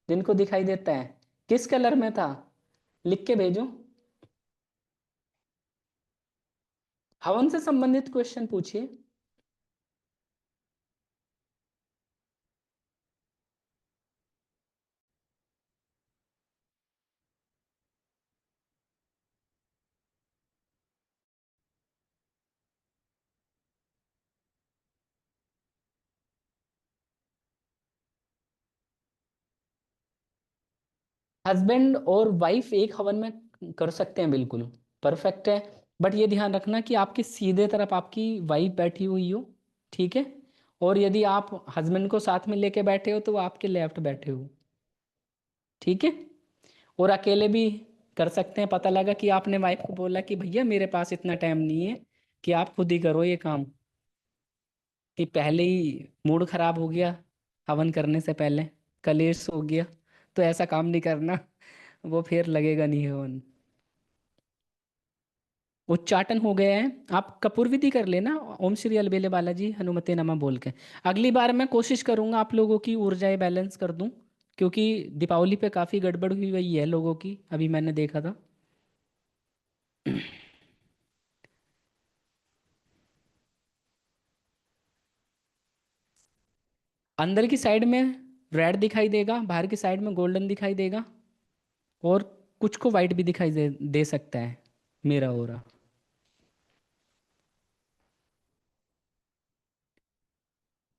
Speaker 1: जिनको दिखाई देता है, किस कलर में था, लिख के भेजो। हवन से संबंधित क्वेश्चन पूछिए। हस्बैंड और वाइफ एक हवन में कर सकते हैं, बिल्कुल परफेक्ट है। बट ये ध्यान रखना कि आपकी सीधे तरफ आपकी वाइफ बैठी हुई हो, ठीक है। और यदि आप हस्बैंड को साथ में लेके बैठे हो तो वो आपके लेफ्ट बैठे हो, ठीक है। और अकेले भी कर सकते हैं। पता लगा कि आपने वाइफ को बोला कि भैया मेरे पास इतना टाइम नहीं है, कि आप खुद ही करो ये काम, कि पहले ही मूड खराब हो गया हवन करने से पहले, कलेश हो गया, तो ऐसा काम नहीं करना, वो फिर लगेगा नहीं हवन। उच्चाटन हो गया है, आप कपूर विधि कर लेना, ओम श्री अलबेले बालाजी हनुमते नमः बोल के। अगली बार मैं कोशिश करूंगा आप लोगों की ऊर्जाएं बैलेंस कर दूं, क्योंकि दीपावली पे काफी गड़बड़ हुई हुई है लोगों की, अभी मैंने देखा था। अंदर की साइड में रेड दिखाई देगा, बाहर की साइड में गोल्डन दिखाई देगा, और कुछ को वाइट भी दिखाई दे सकता है, मेरा हो रहा।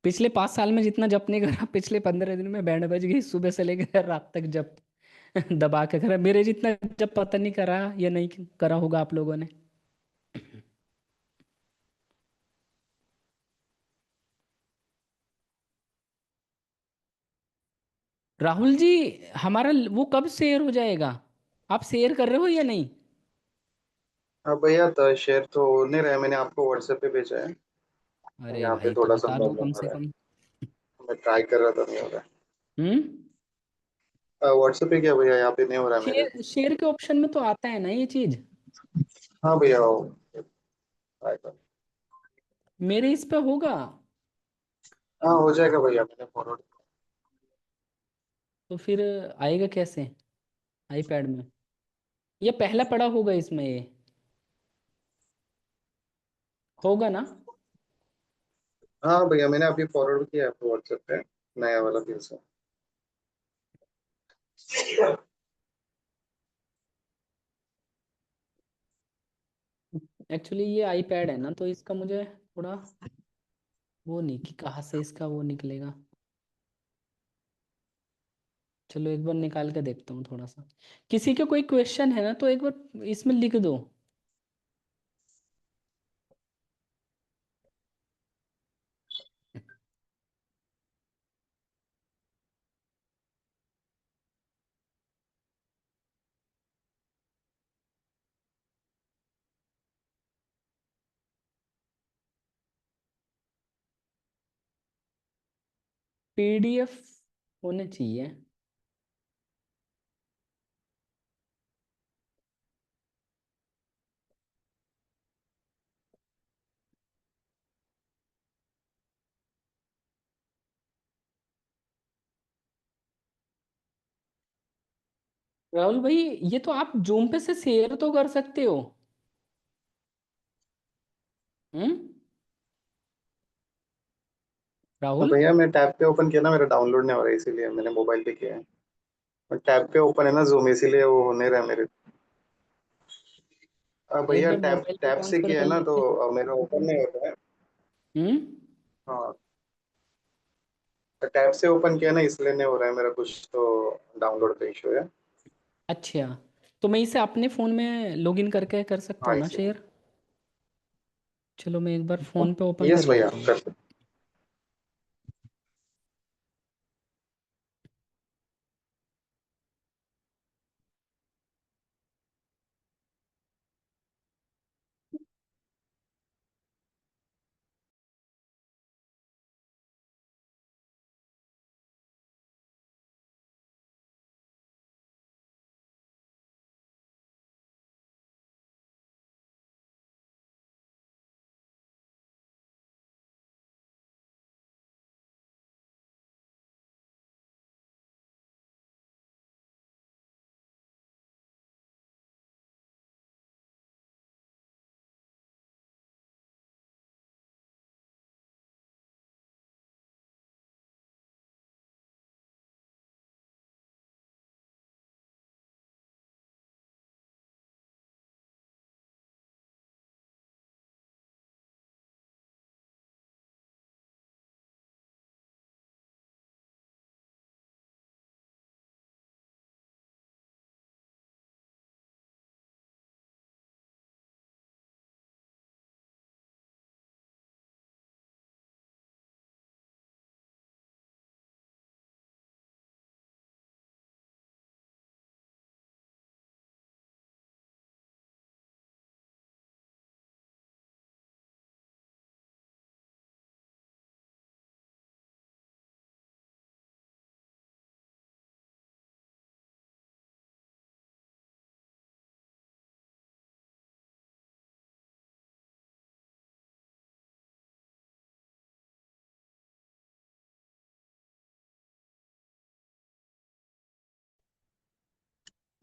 Speaker 1: पिछले 5 साल में जितना जप नहीं करा, पिछले 15 दिन में बैंड बज गई, सुबह से लेकर रात तक जप दबा के करा, मेरे जितना जप पता नहीं करा या नहीं करा होगा आप लोगों ने। राहुल जी, हमारा वो कब शेयर हो जाएगा? आप शेयर कर रहे हो या नहीं?
Speaker 2: हाँ भैया, तो शेयर तो हो नहीं रहा है, मैंने आपको व्हाट्सएप पे भेजा है।
Speaker 1: अरे
Speaker 2: यहाँ पे
Speaker 1: भाई, तो
Speaker 2: थोड़ा सा
Speaker 1: बता दो
Speaker 2: प्रॉब्लम
Speaker 1: कम
Speaker 2: हो
Speaker 1: से
Speaker 2: रहा है।
Speaker 1: कम।
Speaker 2: मैं ट्राई कर रहा था, नहीं हो रहा
Speaker 1: हम्म।
Speaker 2: है। व्हाट्सएप पे क्या भैया, यहाँ पे नहीं हो रहा है मेरे।
Speaker 1: शेयर शेयर के ऑप्शन में तो आता है ना ये चीज।
Speaker 2: हाँ भैया, ट्राई कर।
Speaker 1: मेरे इस पे होगा।
Speaker 2: हाँ हो जाएगा भैया, मैंने फॉरवर्ड।
Speaker 1: तो फिर आएगा कैसे आईपैड में? ये पहला पड़ा होगा इसमें, ये होगा ना?
Speaker 2: हाँ भैया, मैंने अभी फॉरवर्ड किया है आपको व्हाट्सएप पे, नया वाला फिर से।
Speaker 1: एक्चुअली ये आईपैड है ना, तो इसका मुझे थोड़ा वो नहीं कि कहाँ से इसका वो निकलेगा। चलो एक बार निकाल के देखता हूँ थोड़ा सा। किसी के कोई क्वेश्चन है ना, तो एक बार इसमें लिख दो। पीडीएफ होने चाहिए। राहुल भाई, ये तो आप जूम पे से शेयर तो कर सकते हो। हम्म।
Speaker 2: हाँ
Speaker 1: राहुल।
Speaker 2: भैया, मैं टैब पे ओपन किया ना, मेरा डाउनलोड नहीं हो रहा है, इसीलिए मैंने मोबाइल पे किया है। और टैब पे ओपन है ना जूम, इसीलिए वो होने रहा है मेरे।
Speaker 1: एक
Speaker 2: भैया
Speaker 1: बार
Speaker 2: टैब
Speaker 1: मोबाइल पे
Speaker 2: टैब से
Speaker 1: ट्रांसफर
Speaker 2: किया
Speaker 1: कर
Speaker 2: है ना, तो
Speaker 1: लीजिए।
Speaker 2: मेरा ओपन नहीं होता है।
Speaker 1: हम्म।
Speaker 2: हाँ, तो टैब से ओपन किया ना, इसलिए नहीं हो रहा है मेरा कुछ तो। डाउनलोड का इशू है।
Speaker 1: अच्छा, तो मैं इसे अपने फ़ोन में लॉगिन करके कर सकता
Speaker 2: हाँ
Speaker 1: हूँ ना
Speaker 2: इसी।
Speaker 1: शेयर? चलो मैं एक बार फ़ोन पे ओपन कर
Speaker 2: यस भैया,
Speaker 1: लेता हूँ।
Speaker 2: कर सकते।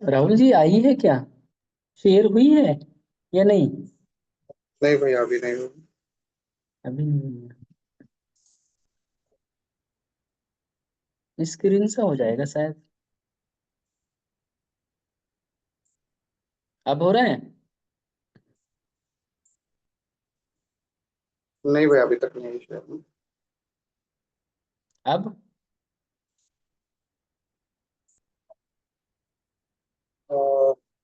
Speaker 1: राहुल जी, आई है क्या? शेयर हुई है या नहीं?
Speaker 2: नहीं भैया, अभी नहीं हुआ।
Speaker 1: अभी नहीं हुई है। स्क्रीन से हो जाएगा शायद। अब हो रहा है?
Speaker 2: नहीं भैया, अभी तक नहीं है शायद।
Speaker 1: अब
Speaker 2: अ,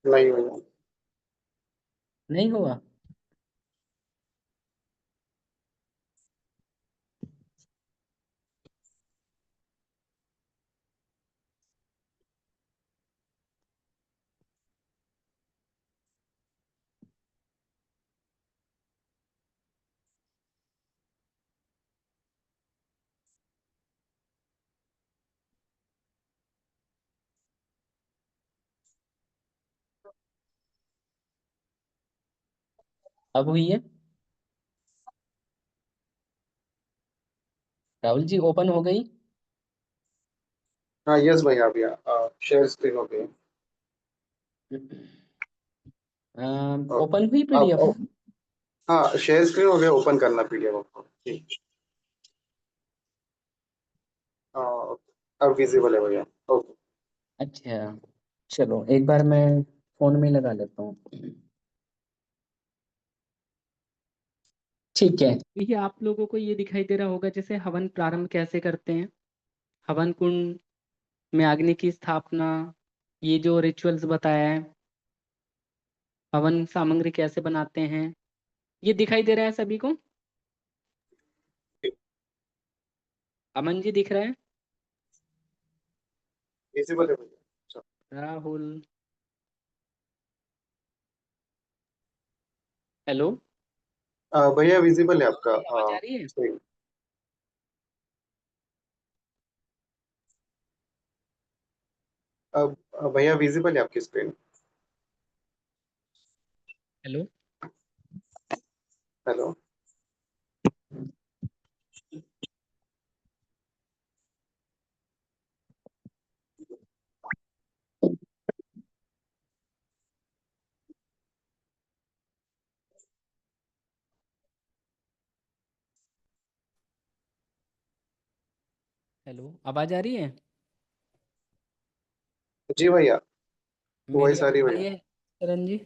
Speaker 2: नहीं भैया।
Speaker 1: नहीं हुआ। अब हुई है? राहुल जी ओपन हो गई?
Speaker 2: हाँ यस भैया भैया, शेयर स्क्रीन हो गई।
Speaker 1: ओपन हुई
Speaker 2: अब
Speaker 1: पीडीएफ?
Speaker 2: हाँ शेयर स्क्रीन हो गया, ओपन करना पीडीएफ आपको। ठीक। हाँ, अब विजिबल है भैया। ओके।
Speaker 1: अच्छा, चलो एक बार मैं फोन में लगा लेता हूँ। ठीक है, ये आप लोगों को ये दिखाई दे रहा होगा जैसे हवन प्रारंभ कैसे करते हैं, हवन कुंड में अग्नि की स्थापना, ये जो रिचुअल्स बताया है, हवन सामग्री कैसे बनाते हैं, ये दिखाई दे रहा है सभी को? अमन जी दिख रहा है?
Speaker 2: विजिबल है भैया। अच्छा।
Speaker 1: राहुल, हेलो,
Speaker 2: भैया विजिबल है आपका,
Speaker 1: आवाज आ रही है?
Speaker 2: स्क्रीन। अब भैया विजिबल है आपकी स्क्रीन।
Speaker 1: Hello,
Speaker 2: hello.
Speaker 1: हेलो, आवाज आ रही है?
Speaker 2: जी भैया,
Speaker 1: मेरी
Speaker 2: वॉइस आ रही है
Speaker 1: आवाज आ
Speaker 2: भैया।
Speaker 1: रही है करण जी?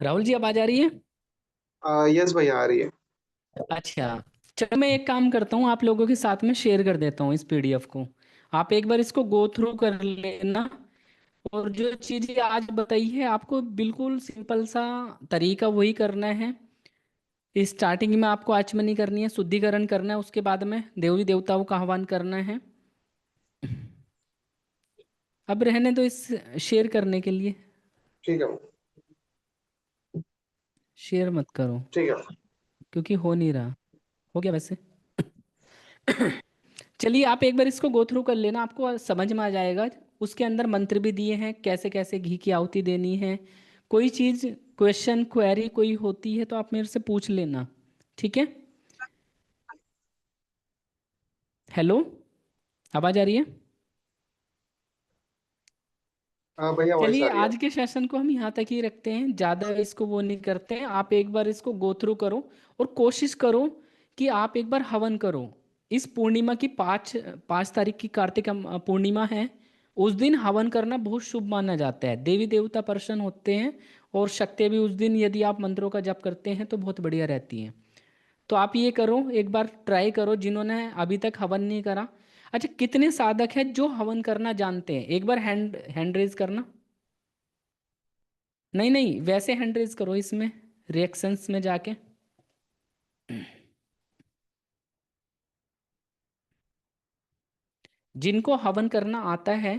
Speaker 1: राहुल जी आवाज आ रही है?
Speaker 2: यस भैया आ रही है।
Speaker 1: अच्छा, चलो मैं एक काम करता हूँ, आप लोगों के साथ में शेयर कर देता हूँ इस पीडीएफ को। आप एक बार इसको गो थ्रू कर लेना, और जो चीजें आज बताई है आपको बिल्कुल सिंपल सा तरीका वही करना है। स्टार्टिंग में आपको आचमनी करनी है, शुद्धिकरण करना है, उसके बाद में देवी देवताओं का आह्वान करना है। अब रहने दो इस शेयर करने के लिए,
Speaker 2: ठीक है।
Speaker 1: शेयर मत करो
Speaker 2: ठीक है।
Speaker 1: क्योंकि हो नहीं रहा। हो गया वैसे? चलिए आप एक बार इसको गो थ्रू कर लेना, आपको समझ में आ जाएगा। उसके अंदर मंत्र भी दिए हैं कैसे कैसे घी की आहुति देनी है। कोई चीज़, क्वेश्चन क्वेरी कोई होती है तो आप मेरे से पूछ लेना, ठीक है? हेलो, आवाज़ आ रही है?
Speaker 2: हाँ भैया वॉइस आ
Speaker 1: चलिए
Speaker 2: रही है।
Speaker 1: आज के सेशन को हम यहाँ तक ही रखते हैं, ज़्यादा इसको वो नहीं करते हैं। आप एक बार इसको गो थ्रू करो, और कोशिश करो कि आप एक बार हवन करो। इस पूर्णिमा की 5 तारीख की कार्तिक पूर्णिमा है, उस दिन हवन करना बहुत शुभ माना जाता है, देवी देवता प्रसन्न होते हैं। और शक्ति भी उस दिन यदि आप मंत्रों का जप करते हैं तो बहुत बढ़िया रहती हैं। तो आप ये करो, एक बार ट्राई करो जिन्होंने अभी तक हवन नहीं करा। अच्छा, कितने साधक हैं जो हवन करना जानते हैं? एक बार हैंड हैंड रेज करना। नहीं नहीं, वैसे हैंड रेज करो इसमें, रिएक्शंस में जाके। जिनको हवन करना आता है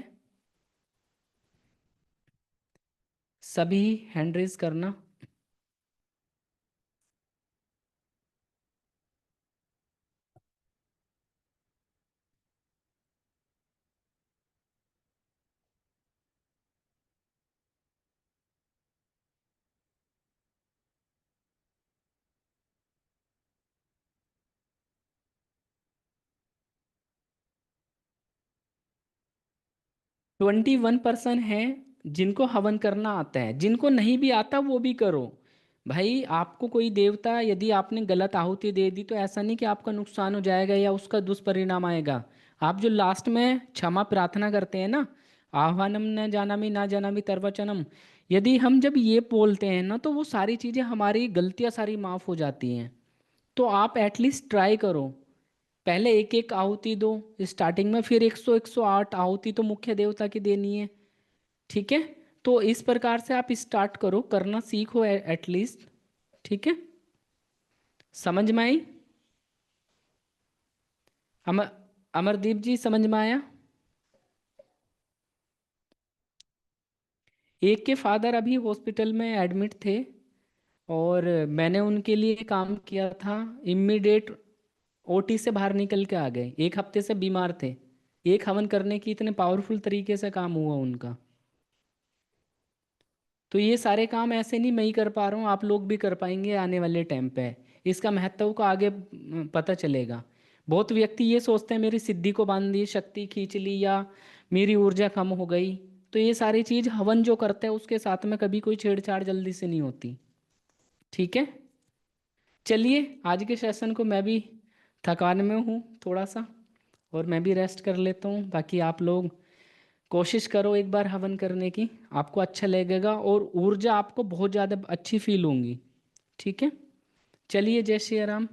Speaker 1: सभी हैंड रेज करना। 21% है जिनको हवन करना आता है, जिनको नहीं भी आता वो भी करो। भाई आपको कोई देवता, यदि आपने गलत आहुति दे दी तो ऐसा नहीं कि आपका नुकसान हो जाएगा या उसका दुष्परिणाम आएगा। आप जो लास्ट में क्षमा प्रार्थना करते हैं ना, आह्वानम न जानामि ना जानामि तर्वचनम, यदि हम जब ये बोलते हैं ना तो वो सारी चीज़ें, हमारी गलतियाँ सारी माफ़ हो जाती हैं। तो आप एटलीस्ट ट्राई करो, पहले एक एक आहुति दो स्टार्टिंग में, फिर 108 आहुति तो मुख्य देवता की देनी है, ठीक है? तो इस प्रकार से आप स्टार्ट करो, करना सीखो एटलीस्ट, ठीक है? समझ में आई? अमर अमरदीप जी समझ में आया? एक के फादर अभी हॉस्पिटल में एडमिट थे, और मैंने उनके लिए काम किया था। इमीडिएट ओटी से बाहर निकल के आ गए, 1 हफ्ते से बीमार थे। एक हवन करने की इतने पावरफुल तरीके से काम हुआ उनका। तो ये सारे काम ऐसे नहीं मैं ही कर पा रहा हूँ, आप लोग भी कर पाएंगे आने वाले टाइम पे। इसका महत्व को आगे पता चलेगा। बहुत व्यक्ति ये सोचते हैं मेरी सिद्धि को बांध दी, शक्ति खींच ली, या मेरी ऊर्जा कम हो गई। तो ये सारी चीज हवन जो करते हैं उसके साथ में कभी कोई छेड़छाड़ जल्दी से नहीं होती। ठीक है, चलिए आज के सेशन को, मैं भी थकान में हूँ थोड़ा सा, और मैं भी रेस्ट कर लेता हूँ। बाकी आप लोग कोशिश करो एक बार हवन करने की, आपको अच्छा लगेगा और ऊर्जा आपको बहुत ज़्यादा अच्छी फील होंगी। ठीक है, चलिए, जय श्री राम।